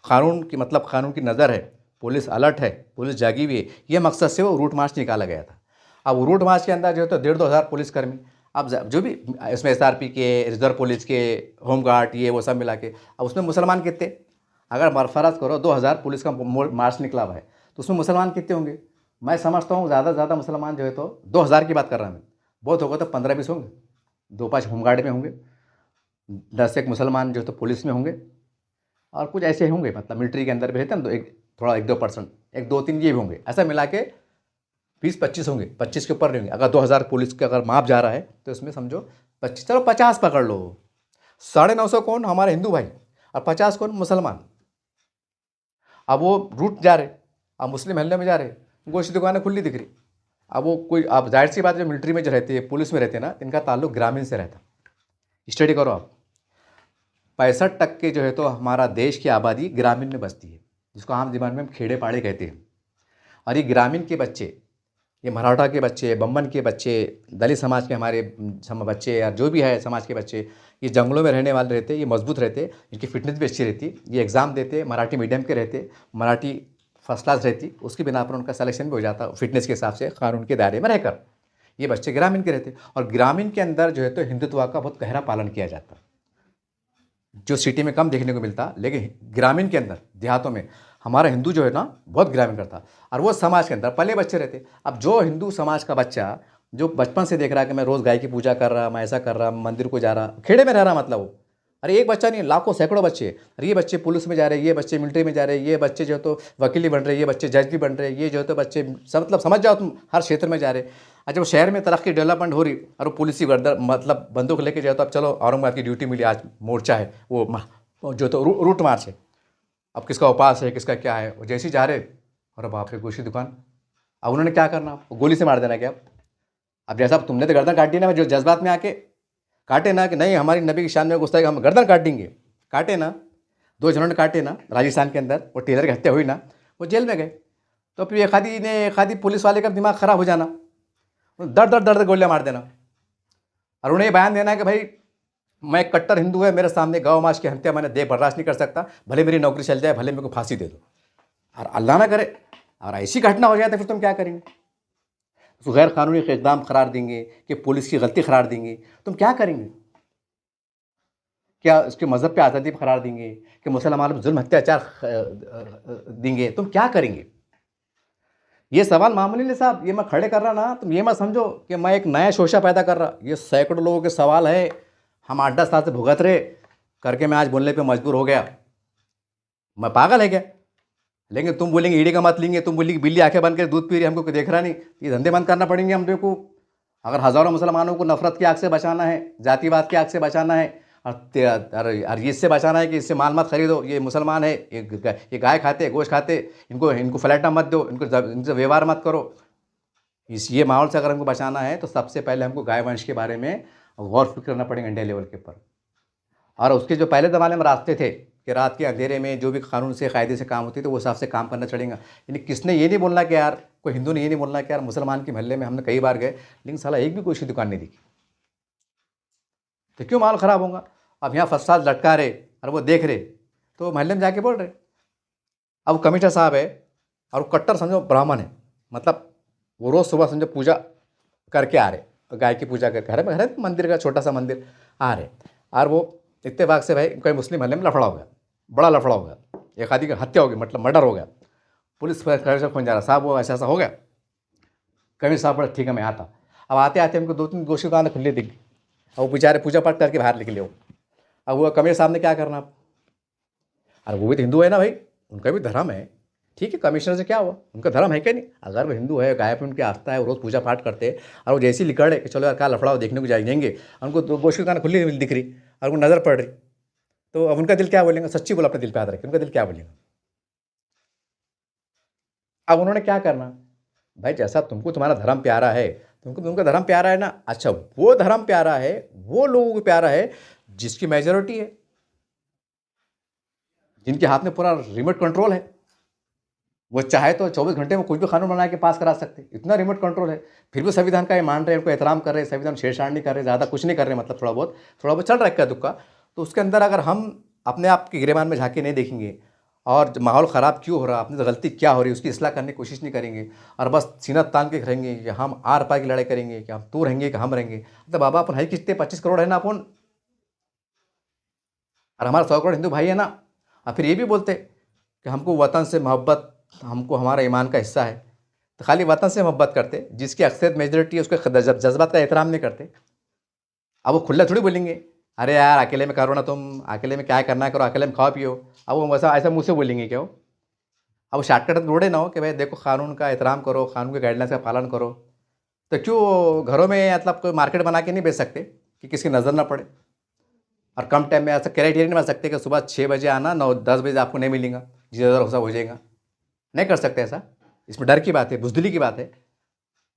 कानून की मतलब कानून की नज़र है, पुलिस अलर्ट है, पुलिस जागी हुई है, ये मकसद से वो रूट मार्च निकाला गया था। अब रूट मार्च के अंदर जो है तो 1,500-2 हज़ार पुलिसकर्मी, अब जो भी इसमें SRP के, रिजर्व पुलिस के, होमगार्ड ये वो सब मिला के, अब उसमें मुसलमान कितने? अगर फ़र्ज़ करो 2 हज़ार पुलिस का मार्च निकला हुआ है तो उसमें मुसलमान कितने होंगे? मैं समझता हूँ ज़्यादा से ज़्यादा मुसलमान जो है तो 2 हज़ार की बात कर रहा हूँ मैं, बहुत होगा तो 15-20 होंगे, 2-5 होमगार्ड में होंगे, 10 एक मुसलमान जो है तो पुलिस में होंगे, और कुछ ऐसे होंगे मतलब मिलिट्री के अंदर भी रहते हैं तो थोड़ा 1-2%, 1-2-3 ये भी होंगे, ऐसा मिला के 20-25 होंगे, 25 के ऊपर नहीं होंगे। अगर 2 हज़ार पुलिस का अगर माप जा रहा है तो इसमें समझो 25, चलो 50 पकड़ लो, 950 कौन हमारे हिंदू भाई और 50 कौन मुसलमान। अब वो रूट जा रहे, अब मुस्लिम महल्ले में जा रहे, गोश्त की दुकानें खुली दिख रही। अब वो कोई, आप जाहिर सी बात है जो मिलिट्री में जो रहती है, पुलिस में रहते हैं ना, इनका ताल्लुक ग्रामीण से रहता। स्टडी करो आप, 65% जो है तो हमारा देश की आबादी ग्रामीण में बसती है, जिसको आम ज़बान में हम खेड़े पाड़े कहते हैं। और ये ग्रामीण के बच्चे, ये मराठा के बच्चे, बम्बन के बच्चे, दलित समाज के हमारे बच्चे या जो भी है समाज के बच्चे, ये जंगलों में रहने वाले रहते, ये मजबूत रहते, इनकी फिटनेस भी अच्छी रहती, ये एग्ज़ाम देते, मराठी मीडियम के रहते, मराठी फर्स्ट क्लास रहती, उसकी बिना पर उनका सिलेक्शन भी हो जाता फिटनेस के हिसाब से, कानून के दायरे में रहकर। ये बच्चे ग्रामीण के रहते, और ग्रामीण के अंदर जो है तो हिंदुत्व का बहुत गहरा पालन किया जाता, जो सिटी में कम देखने को मिलता, लेकिन ग्रामीण के अंदर, देहातों में हमारा हिंदू जो है ना बहुत ग्रामीण करता, और वो समाज के अंदर पले बच्चे रहते। अब जो हिंदू समाज का बच्चा जो बचपन से देख रहा है कि मैं रोज़ गाय की पूजा कर रहा, मैं ऐसा कर रहा, मंदिर को जा रहा, खेड़े में रह रहा, मतलब वो, अरे एक बच्चा नहीं, लाखों सैकड़ों बच्चे, अरे ये बच्चे पुलिस में जा रहे, ये बच्चे मिलिट्री में जा रहे, ये बच्चे जो तो वकील बन रहे, ये बच्चे जज भी बन रहे, ये जो तो बच्चे सब मतलब समझ जाओ तुम हर क्षेत्र में जा रहे। अच्छा वो शहर में तरक्की डेवलपमेंट हो रही, और वो पुलिस ही गर्दर मतलब बंदूक लेके जाए तो अब चलो औरंगाबाद की ड्यूटी मिली, आज मोर्चा है, वो जो तो रूट मार्च है, अब किसका उपास है, किसका क्या है, वो जैसे ही जा रहे, और बाप रे गोश्त की दुकान। अब उन्होंने क्या करना, गोली से मार देना क्या? अब जैसा तुमने तो गर्दन काट दी ना, जो जज्बात में आके काटे ना कि नहीं हमारी नबी की शान में गुस्ताखी, हम गर्दन काट देंगे, काटे ना, 2 जनों ने काटे ना राजस्थान के अंदर, वो टेलर की हत्या हुई ना, वो जेल में गए। तो फिर एक आधी पुलिस वाले का दिमाग खराब हो जाना, दर्द गोलियाँ मार देना, और उन्हें बयान देना कि भाई मैं एक कट्टर हिंदू है, मेरे सामने गौ मास की हत्या मैंने देख बर्दाश्त नहीं कर सकता, भले मेरी नौकरी चल जाए, भले मेरे को फांसी दे दो, और अल्लाह ना करे और ऐसी घटना हो जाए तो फिर तुम क्या करेंगे? उसको गैर कानूनी इक़दाम करार देंगे कि पुलिस की गलती करार देंगे, तुम क्या करेंगे? क्या उसके मज़हब पे आज़ादी करार देंगे कि मुसलमानों पर जुल्म अत्याचार देंगे? तुम क्या करेंगे? ये सवाल मामूली नहीं साहब, ये मैं खड़े कर रहा ना, तुम ये मत समझो कि मैं एक नया शोशा पैदा कर रहा। ये सैकड़ों लोगों के सवाल है, हम 8-10 साल से भुगत रहे करके मैं आज बोलने पे मजबूर हो गया। मैं पागल है क्या? लेकिन तुम बोलेंगे ईडी का मत लेंगे, तुम बोलेंगे बिल्ली आंखें बंद कर दूध पी रही है, हमको कोई देख रहा नहीं। ये धंधे बंद करना पड़ेंगे हम को। अगर हज़ारों मुसलमानों को नफरत की आग से बचाना है, जातिवाद की आग से बचाना है, और इससे बचाना है कि इससे माल मत खरीदो, ये मुसलमान है, ये गाय खाते, गोश्त खाते, इनको फ्लैटा मत दो, इनसे व्यवहार मत करो, ये माहौल से अगर हमको बचाना है तो सबसे पहले हमको गाय वंश के बारे में गौर फिक्र करना पड़ेगा इंडिया लेवल के ऊपर। और उसके जो पहले ज़माने में रास्ते थे कि रात के अंधेरे में जो भी कानून से कायदे से काम होती तो वो हिसाब से काम करना चलेगा। यानी किसने ये नहीं बोलना कि यार, कोई हिंदू ने ये नहीं बोलना कि यार मुसलमान के मोहल्ले में हमने कई बार गए लेकिन साला एक भी कोई सी दुकान नहीं दिखी, तो क्यों माल ख़राब होगा? अब यहाँ फसाद लटका रहे और वो देख रहे तो मोहल्ले में जाके बोल रहे। अब कमिश्नर साहब है और वो कट्टर समझो ब्राह्मण है, मतलब वो रोज़ सुबह समझो पूजा करके आ रहे, गाय की पूजा करके घर में मंदिर का छोटा सा मंदिर आ रहे, और वो इत्तेफाक से भाई कोई मुस्लिम मोहल्ले में लफड़ा हो गया, बड़ा लफड़ा हो गया, एक आदमी की हत्या हो गई, मतलब मर्डर हो गया। पुलिस खोज जा रहा, साहब वो ऐसा ऐसा हो गया। कमिश्नर साहब बोला ठीक है मैं आता। अब आते आते हमको 2-3 गोशी दुकानें खुली दिख गई, और वो बेचारे पूजा पाठ करके बाहर निकले हो। अब वो कमिश्नर साहब ने क्या करना अब? अरे वो भी तो हिंदू है ना भाई, उनका भी धर्म है। ठीक है, कमिश्नर से क्या हुआ, उनका धर्म है क्या नहीं? अगर वो हिंदू है, गाय पे उनकी आस्था है, वो रोज़ पूजा पाठ करते हैं, और वो जैसे ही निकले कि चलो यार क्या लफड़ा हो देखने को जाएंगे, उनको तो गोश्त की दुकान खुली दिख रही और उनको नज़र पड़ रही, तो अब उनका दिल क्या बोलेंगे? सच्ची बोला, अपने दिल पे याद रखें, उनका दिल क्या बोलेगा? अब उन्होंने क्या करना भाई, जैसा तुमको तुम्हारा धर्म प्यारा है, तुमको तुमका धर्म प्यारा है ना, अच्छा वो धर्म प्यारा है, वो लोगों को प्यारा है जिसकी मेजॉरिटी है, जिनके हाथ में पूरा रिमोट कंट्रोल है। वो चाहे तो 24 घंटे में कुछ भी कानून बना के पास करा सकते, इतना रिमोट कंट्रोल है। फिर भी संविधान का ये मान रहे हैं, उनको एहतराम कर रहे हैं, संविधान छेड़छाड़ नहीं कर रहे, ज़्यादा कुछ नहीं कर रहे, मतलब थोड़ा बहुत चल रहा है इक्का दुक्का। तो उसके अंदर अगर हम अपने आप के गिरेबान में झांके नहीं देखेंगे और माहौल ख़राब क्यों हो रहा, अपनी तो गलती क्या हो रही है उसकी इस्लाह करने की कोशिश नहीं करेंगे, और बस सीना तान के रहेंगे कि हम आर पार की लड़ाई करेंगे, कि हम तू रहेंगे कि हम रहेंगे, तो बाबा अपन है कितने 25 करोड़ है ना अपन, और हमारा 100 करोड़ हिंदू भाई है ना। और फिर ये भी बोलते कि हमको वतन से मोहब्बत, हमको हमारा ईमान का हिस्सा है, तो खाली वतन से मोहब्बत करते, जिसकी अक्सरियत मेजॉरिटी है उसके जज्बात का एहतराम नहीं करते। अब वो खुला थोड़ी बोलेंगे अरे यार अकेले में करो ना, तुम अकेले में क्या करना है करो, अकेले में खाओ पियो। अब वो वैसा ऐसा मुँह से बोलेंगे क्या? अब वो शॉर्टकट ढूंढे ना हो कि भाई देखो कानून का एहतराम करो, कानून के गाइडलाइंस का पालन करो, तो क्यों घरों में मतलब कोई मार्केट बना के नहीं बेच सकते कि किसी की नज़र ना पड़े? और कम टाइम में ऐसा क्राइटेरिया नहीं बना सकते कि सुबह 6 बजे आना, 9-10 बजे आपको नहीं मिलेगा, जिधर सब हो जाएगा, नहीं कर सकते ऐसा। इसमें डर की बात है, बुजदिली की बात है,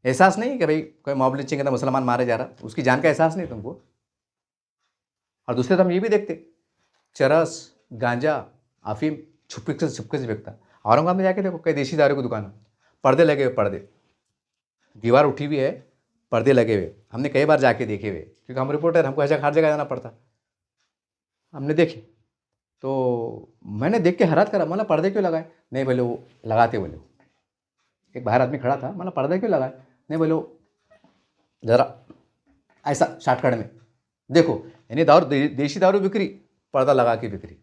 एहसास नहीं कि भाई कोई मॉब लिंचिंग के अंदर मुसलमान मारे जा रहा, उसकी जान का एहसास नहीं तुमको। और दूसरे तो हम ये भी देखते, चरस, गांजा, अफीम छुपके से बिकता। औरंगाबाद में जाके देखो कई देशी दारू की दुकान, पर्दे लगे हुए, पर्दे, दीवार उठी हुई है, पर्दे लगे हुए, हमने कई बार जाके देखे हुए, क्योंकि हम रिपोर्टर, हमको हर जगह जाना पड़ता, हमने देखे। तो मैंने देख के हैरान करा, मतलब पर्दे क्यों लगाए? नहीं बोले वो लगाते, बोले एक बाहर आदमी खड़ा था, मतलब पर्दे क्यों लगाए? नहीं बोले वो ज़रा ऐसा शॉर्टकट में देखो, यानी दारू देशी दारू बिक्री, पर्दा लगा के बिक्री।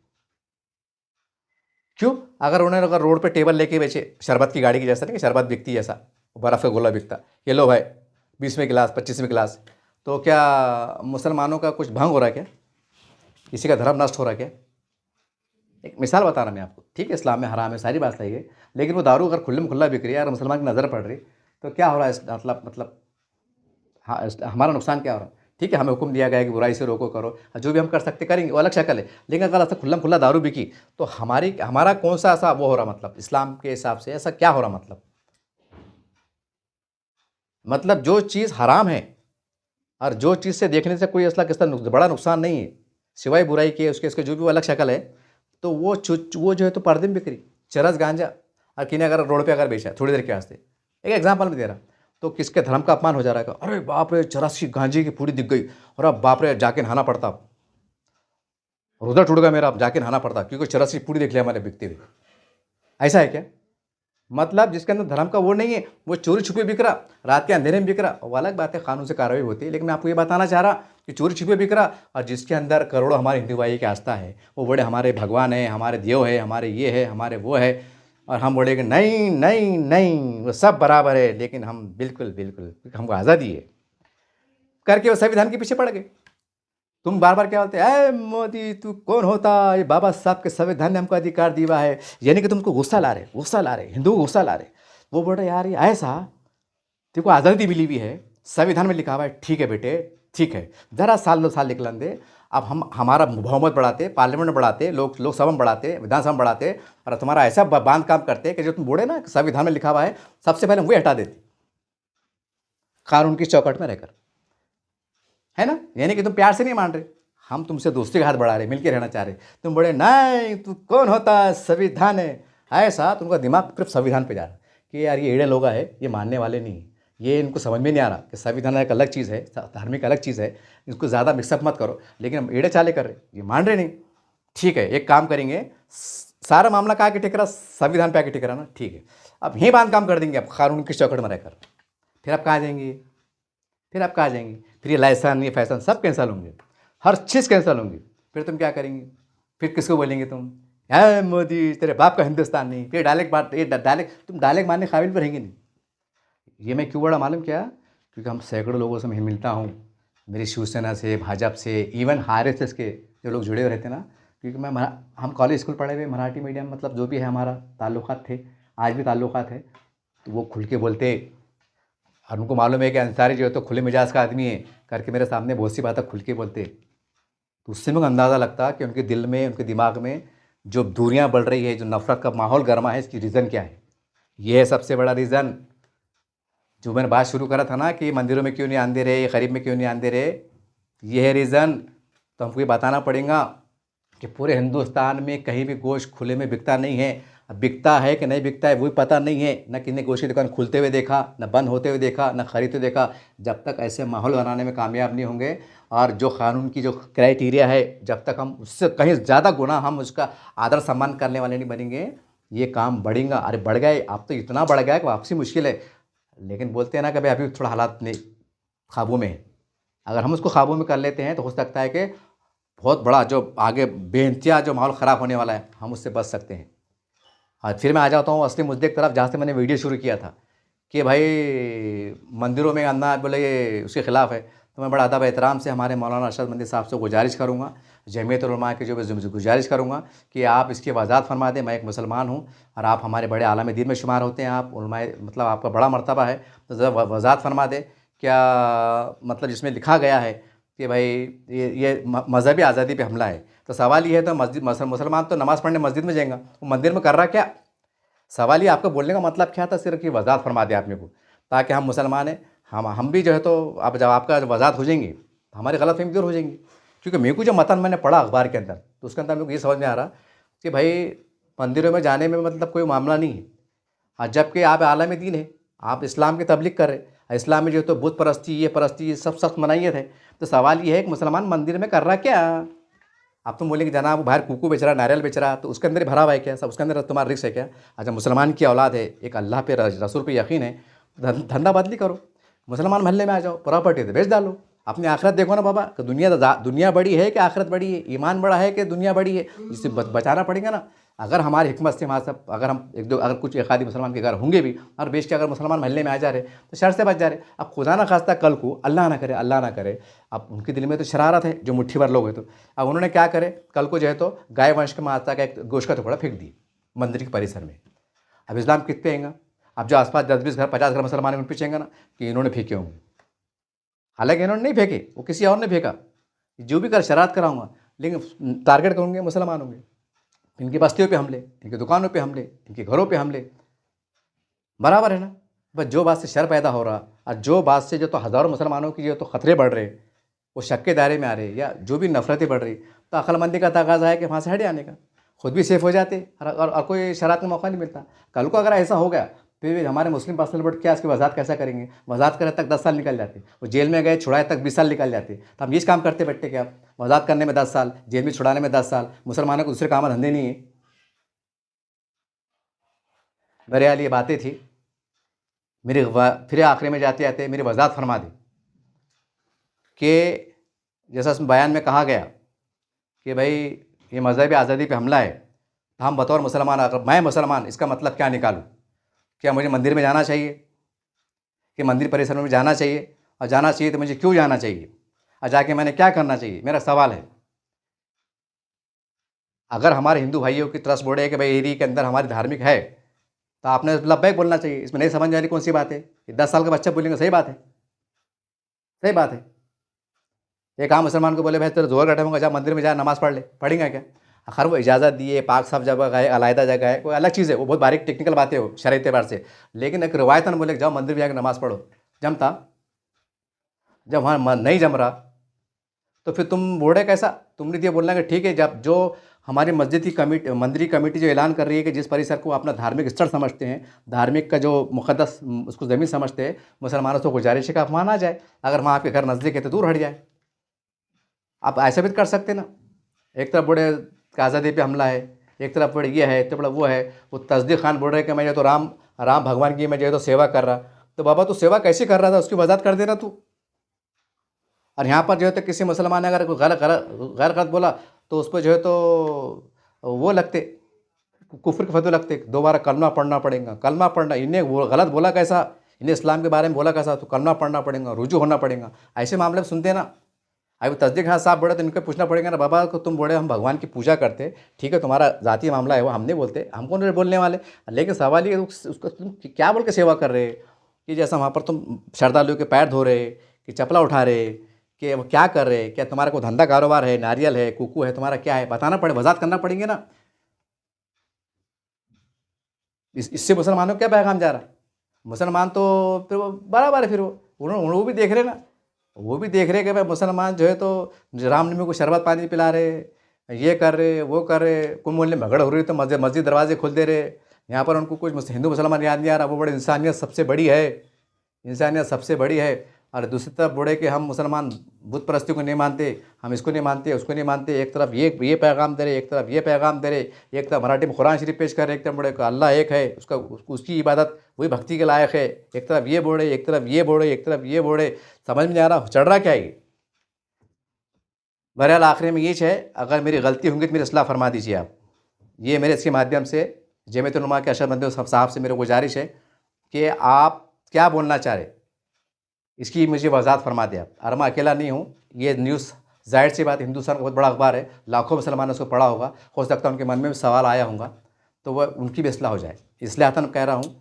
क्यों? अगर रोड पे टेबल लेके बेचे, शरबत की गाड़ी की जैसा नहीं कि शरबत बिकती है ऐसा, बर्फ़ का गोला बिकता, ये लो भाई 20वें गिलास 25वें गिलास, तो क्या मुसलमानों का कुछ भंग हो रहा है क्या? किसी का धर्म नष्ट हो रहा है क्या? एक मिसाल बता रहा मैं आपको, ठीक है इस्लाम में हराम है, सारी बात सही है, लेकिन वो दारू अगर खुले में खुला बिक रही है और मुसलमान की नज़र पड़ रही, तो क्या हो रहा है? मतलब हाँ, हमारा नुकसान क्या हो रहा है? ठीक है, हमें हुक्म दिया गया है कि बुराई से रोको करो, जो भी हम कर सकते करेंगे, वो अलग शक्ल है, लेकिन अगर ऐसा खुल्ला दारू बिकी तो हमारा कौन सा ऐसा वो हो रहा, मतलब इस्लाम के हिसाब से ऐसा क्या हो रहा? मतलब जो चीज़ हराम है और जो चीज़ से देखने से कोई असला किसका बड़ा नुकसान नहीं है, सिवाय बुराई के, उसके जो भी वो अलग शक्ल है, तो वो जो है तो पर्दे में बिक्री, चरस गांजा, और किन्हें अगर रोड पे अगर बेचा है थोड़ी देर के वास्ते, एक एग्जांपल में दे रहा, तो किसके धर्म का अपमान हो जा रहा है? अरे बाप रे, चरस की गांजे की पूरी दिख गई, और अब बाप रे जाके नहाना पड़ता, रोजा टूट गया मेरा, अब जाके नहाना पड़ता क्योंकि चरस की पूरी देख लिया हमारे बिकते हुए। ऐसा है क्या? मतलब जिसके अंदर धर्म का वो नहीं है, वो चोरी छुपे बिक रहा, रात के अंधेरे में बिक रहा, वो अलग बात है, कानून से कार्रवाई होती है। लेकिन मैं आपको ये बताना चाह रहा, कि चोरी छिपे बिक रहा, और जिसके अंदर करोड़ों हमारे हिंदू भाई की आस्था है, वो बड़े हमारे भगवान है, हमारे देव है, हमारे ये है, हमारे वो है, और हम बोले कि नहीं नहीं नहीं वो सब बराबर है, लेकिन हम बिल्कुल बिल्कुल हमको आज़ादी है करके वो संविधान के पीछे पड़ गए। तुम बार बार क्या बोलते हैं, मोदी तू कौन होता, ये बाबा साहब के संविधान ने हमको अधिकार दिया है, यानी कि तुमको गुस्सा ला रहे हिंदू को गुस्सा ला रहे। वो बोल रहे यार ये ऐसा तेरे को आज़ादी मिली हुई है, संविधान में लिखा हुआ है, ठीक है बेटे ठीक है, ज़रा साल 2 साल निकलन दे। अब हम हमारा बहुमत बढ़ाते, पार्लियामेंट में बढ़ाते, लोकसभा में बढ़ाते, विधानसभा में बढ़ाते, और तुम्हारा ऐसा बांध काम करते कि जो तुम बोले ना संविधान में लिखा हुआ है, सबसे पहले वही हटा देते कानून की चौकट में रहकर, है ना। यानी कि तुम प्यार से नहीं मान रहे, हम तुमसे दोस्ती का हाथ बढ़ा रहे, मिलके रहना चाह रहे, तुम बड़े नहीं तू कौन होता, संविधान है, ऐसा तुमका दिमाग सिर्फ संविधान पे जा रहा कि यार ये एड़े लोग है, ये मानने वाले नहीं, ये इनको समझ में नहीं आ रहा कि संविधान एक अलग चीज़ है, धार्मिक अलग चीज़ है, इसको ज़्यादा मिक्सअप मत करो। लेकिन हम एड़े चाले कर रहे, ये मान रहे नहीं। ठीक है, एक काम करेंगे, सारा मामला कहाँ के टिक संविधान पे आके टिक रहा ना, ठीक है, अब यहीं बांध काम कर देंगे, अब कानून की चौकट में रहकर, फिर आप कहाँ जाएंगे, फिर ये लाइसेंस ये फैशन सब कैंसिल होंगे, हर चीज़ कैंसिल होंगी। फिर तुम क्या करेंगे, फिर किसको बोलेंगे तुम, है मोदी तेरे बाप का हिंदुस्तान नहीं, फिर डायलेक्ट तुम डायलेक्ट मारने काबिल भी रहेंगे नहीं। ये मैं क्यों बड़ा मालूम क्या, क्योंकि हम सैकड़ों लोगों से मैं मिलता हूँ, मेरी शिवसेना से, भाजपा से, इवन RSS के जो लोग जुड़े हुए रहते हैं ना, क्योंकि हम कॉलेज स्कूल पढ़े हुए, मराठी मीडियम, मतलब जो भी है हमारा ताल्लुकात थे, आज भी ताल्लुकात है, तो वो खुल के बोलते, और उनको मालूम है कि अंसारी जो है तो खुले मिजाज का आदमी है करके मेरे सामने बहुत सी बातें खुल के बोलते, तो उससे मुझे अंदाज़ा लगता कि उनके दिल में, उनके दिमाग में जो दूरियां बढ़ रही है, जो नफ़रत का माहौल गर्मा है, इसकी रीज़न क्या है। ये है सबसे बड़ा रीज़न। जो मैंने बात शुरू करा था ना कि मंदिरों में क्यों नहीं आने दे रहे, गरीब में क्यों नहीं आने दे रहे, ये है रीज़न। तो हमको ये बताना पड़ेगा कि पूरे हिंदुस्तान में कहीं भी गोश्त खुले में बिकता नहीं है। अब बिकता है कि नहीं बिकता है वो भी पता नहीं है, न किसी ने गोश्त की दुकान खुलते हुए देखा, न बंद होते हुए देखा, न खरीदते देखा। जब तक ऐसे माहौल बनाने में कामयाब नहीं होंगे, और जो कानून की जो क्राइटेरिया है, जब तक हम उससे कहीं ज़्यादा गुना हम उसका आदर सम्मान करने वाले नहीं बनेंगे, ये काम बढ़ेगा। अरे बढ़ गए, अब तो इतना बढ़ गया कि वापसी मुश्किल है। लेकिन बोलते हैं ना कि भाई अभी थोड़ा हालात नहीं काबू में है, अगर हम उसको काबू में कर लेते हैं तो हो सकता है कि बहुत बड़ा जो आगे बेइंतहा जो माहौल ख़राब होने वाला है, हम उससे बच सकते हैं। और फिर मैं आ जाता हूँ असली मुद्दे की तरफ, जहाँ से मैंने वीडियो शुरू किया था कि भाई मंदिरों में आना बोले ये उसके ख़िलाफ़ है। तो मैं बड़ा अदब एहतराम से हमारे मौलाना अरशद मंदिर साहब से गुजारिश करूँगा, जमीयत उलमा के जो गुजारिश करूँगा कि आप इसकी वजाहत फरमा दें। मैं एक मुसलमान हूँ और आप हमारे बड़े आलम दीन में शुमार होते हैं, आप उलमाए मतलब आपका बड़ा मर्तबा है, तो ज़रा वजाहत फरमा दें क्या मतलब जिसमें लिखा गया है कि भाई ये मज़हबी आज़ादी पे हमला है। तो सवाल ये है, तो मस्जिद मुसलमान तो नमाज़ पढ़ने मस्जिद में जाएगा, वो मंदिर में कर रहा क्या। सवाल ये आपका बोलने का मतलब क्या था, सिर्फ की वजाहत फरमा दें आप मेरे को, ताकि हम मुसलमान हैं, हम भी जो है तो अब जब आपका वजाहत हो जाएंगे तो हमारी गलतफहमी दूर हो जाएंगी। क्योंकि मेरे को जो मतन मैंने पढ़ा अखबार के अंदर, तो उसके अंदर मेरे को ये समझ में आ रहा कि भाई मंदिरों में जाने में मतलब कोई मामला नहीं है, और जबकि आप आलम दीन है, आप इस्लाम की तबलीग कर रहे हैं, इस्लाम में जो है तो बुत परस्ती ये परस्ती ये सब सख्त मनाहियत है। तो सवाल ये है कि मुसलमान मंदिर में कर रहा क्या। आप तुम बोलेंगे जनाब वो बाहर कुकू बेच रहा, नारियल बेच रहा, तो उसके अंदर ही भरा हुआ है क्या, सब उसके अंदर तुम्हारा रिस्क है क्या। अच्छा मुसलमान की औलाद है, एक अल्लाह पे रसूल पे यकीन है, धंधा बदली करो, मुसलमान महल्ले में आ जाओ, प्रॉपर्टी तो बेच डालो, अपनी आखिरत देखो ना बाबा कि दुनिया बड़ी है कि आखिरत बड़ी है, ईमान बड़ा है कि दुनिया बड़ी है, इसे बचाना पड़ेगा ना। अगर हमारी हिकमत से वहाँ सब अगर हम एक दो अगर कुछ एक आदि मुसलमान के घर होंगे भी, और बेच के अगर मुसलमान महल्ले में आ जा रहे तो शर से बच जा रहे। अब खुदा ना खास्ता कल को अल्लाह ना करे अब उनके दिल में तो शरारत है, जो मुट्ठी भर लोग हैं, तो अब उन्होंने क्या करे, कल को जो है तो गाय वंश के माता का एक गोश्त का टुकड़ा फेंक दिए मंदिर के परिसर में। अब इस्लाम कितने आएगा, अब जो आसपास 10-20 घर 50 घर मुसलमान उन पीछेंगे ना कि इन्होंने फेंके होंगे, हालांकि इन्होंने नहीं फेंके, वो किसी और ने फेंका, जो भी कर शरारत कराऊंगा, लेकिन टारगेट करूँगे मुसलमान होंगे, इनकी बस्तियों पे हमले, इनकी दुकानों पे हमले, इनके घरों पे हमले, बराबर है ना। बस जो बात से शर पैदा हो रहा, और जो बात से जो तो हज़ारों मुसलमानों की जो तो ख़तरे बढ़ रहे, वो शक के दायरे में आ रहे, या जो भी नफ़रतें बढ़ रही, तो अक्लमंदी का तकाज़ा है कि वहाँ से हट जाने का, खुद भी सेफ़ हो जाते, और कोई शरारत का मौका नहीं मिलता। कल को अगर ऐसा हो गया फिर भी हमारे मुस्लिम पर्सनल बोर्ड क्या इसकी वजाहत कैसा करेंगे, वजाहत करे तक 10 साल निकल जाते, वो जेल में गए छुड़ाए तक 20 साल निकल जाते। तो हम ये काम करते बैठते कि आप वजाहत करने में 10 साल, जेल में छुड़ाने में 10 साल, मुसलमानों को दूसरे काम धंधे नहीं है। बहरहाल ये बातें थी फिर आखिरी में जाते जाते मेरी वजाहत फरमा दी कि जैसा उसमें बयान में कहा गया कि भाई ये मज़हबी आज़ादी पे हमला है, तो हम बतौर मुसलमान, अगर मैं मुसलमान, इसका मतलब क्या निकालूँ? क्या मुझे मंदिर में जाना चाहिए? कि मंदिर परिसर में जाना चाहिए? और जाना चाहिए तो मुझे क्यों जाना चाहिए? और जाके मैंने क्या करना चाहिए? मेरा सवाल है। अगर हमारे हिंदू भाइयों की तरफ से बोले कि भाई एरिया के अंदर हमारी धार्मिक है, तो आपने लब्बैक बोलना चाहिए। इसमें नहीं समझ में आ रही कौन सी बात है? ये 10 साल का बच्चा बोलेंगे, सही बात है, सही बात है। एक आम मुसलमान को बोले भाई तेरा जोर कटा होगा, जा मंदिर में जा नमाज़ पढ़ ले, पढ़ेंगे क्या? अगर वो इजाज़त दिए, पाक साफ जगह है, अलहदा जगह है, कोई अलग चीज़ है, वो बहुत बारीक टेक्निकल बातें हो शरई एतबार से। लेकिन एक रिवायतन बोले जाओ मंदिर में जाकर नमाज़ पढ़ो, जमता? जब वहाँ नहीं जम रहा, तो फिर तुम बोले कैसा? तुमने ये बोलना कि ठीक है, जब जो हमारी मस्जिद की कमेटी, मंदिर कमेटी जो ऐलान कर रही है कि जिस परिसर को अपना धार्मिक स्थल समझते हैं, धार्मिक का जो मुक़द्दस उसको ज़मीन समझते हैं, मुसलमानों से गुजारिश है कि आप वहाँ ना जाए। अगर वहाँ आपके घर नज़दीक है तो दूर हट जाए। आप ऐसा भी तो कर सकते ना। एक तरफ बोले कि आज़ादी पे हमला है, एक तरफ बोले ये है, एक तरफ वो है। वो तस्दीक खान बोल रहे हैं कि मैं ये तो राम राम भगवान की मैं जो है तो सेवा कर रहा। तो बाबा तू सेवा कैसे कर रहा था, उसकी वजाहत कर देना तू। और यहाँ पर जो है तो किसी मुसलमान ने अगर कोई गलत गलत गैर गलत बोला, तो उस पर जो है तो वो लगते, कुफ्र के फतवे लगते, दोबारा कलमा पढ़ना पड़ेगा। कलमा पढ़ना, इन्हें वो गलत बोला कैसा, इन्हें इस्लाम के बारे में बोला कैसा, तो कलमा पढ़ना पड़ेगा, रुजू होना पड़ेगा। ऐसे मामले में सुनते ना। अभी तस्दीक खान साहब बोले तो इनको पूछना पड़ेगा ना, बाबा को तुम बोले हम भगवान की पूजा करते, ठीक है तुम्हारा जातीय मामला है, वो हम नहीं बोलते, हम कौन बोलने वाले। लेकिन सवाल ये उसको तुम क्या बोल के सेवा कर रहे कि जैसा वहाँ पर तुम श्रद्धालुओं के पैर धो रहे, कि चपला उठा रहे, कि वो क्या कर रहे? क्या तुम्हारा कोई धंधा कारोबार है, नारियल है, कुकू है, तुम्हारा क्या है? बताना पड़े, वजाहत करना पड़ेंगे ना। इससे मुसलमानों को क्या पैगाम जा रहा? मुसलमान तो फिर वो बराबर है, फिर वो भी देख रहे ना, वो भी देख रहे कि भाई मुसलमान जो है तो रामनवमी को शरबत पानी पिला रहे, ये कर रहे, वो कर रहे, कोई मोहल्ले में झगड़ हो रही तो मस्जिद मस्जिद दरवाजे खोल दे रहे। यहाँ पर उनको कुछ हिंदू मुसलमान याद नहीं आ रहा, वो बड़े इंसानियत सबसे बड़ी है, इंसानियत सबसे बड़ी है। और दूसरी तरफ बोले कि हम मुसलमान बुत परस्ती को नहीं मानते, हम इसको नहीं मानते, उसको नहीं मानते। एक तरफ ये पैगाम दे रहे, एक तरफ ये पैगाम दे रहे, एक तरफ मराठी में कुरान शरीफ पेश कर रहे, एक तरफ बोले कि अल्लाह एक है, उसकी इबादत वही भक्ति के लायक है। एक तरफ ये बोले, एक तरफ ये बोले, एक तरफ ये बोले, समझ में नहीं आ रहा चढ़ रहा क्या है ये। बहरहाल आखिरी में ये है, अगर मेरी गलती होंगी तो मेरी इस्लाह फरमा दीजिए आप। ये मेरे इसके माध्यम से जमीयत उलमा के अरशद मंदिर साहब से मेरी गुजारिश है कि आप क्या बोलना चाह रहे, इसकी मुझे वजाहत फरमा दें आप। और मैं अकेला नहीं हूँ, ये न्यूज़ ज़ाहिर सी बात हिंदुस्तान का बहुत बड़ा अखबार है, लाखों मुसलमानों उसको पढ़ा होगा, हो सकता है उनके मन में भी सवाल आया होगा, तो वह उनकी भी इस्लाह हो जाए। इसलिए आतन कह रहा हूँ,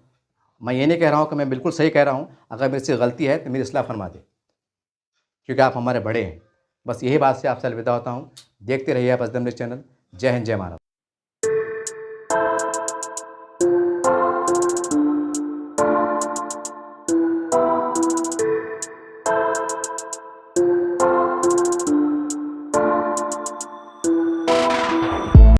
मैं ये नहीं कह रहा हूँ कि मैं बिल्कुल सही कह रहा हूँ। अगर मेरे से गलती है तो मेरी इस्लाह फरमा दें, क्योंकि आप हमारे बड़े हैं। बस यही बात से आपसे अलविदा होता हूँ। देखते रहिए आप असदम न्यूज़ चैनल। जय हिंद, जय महाराज।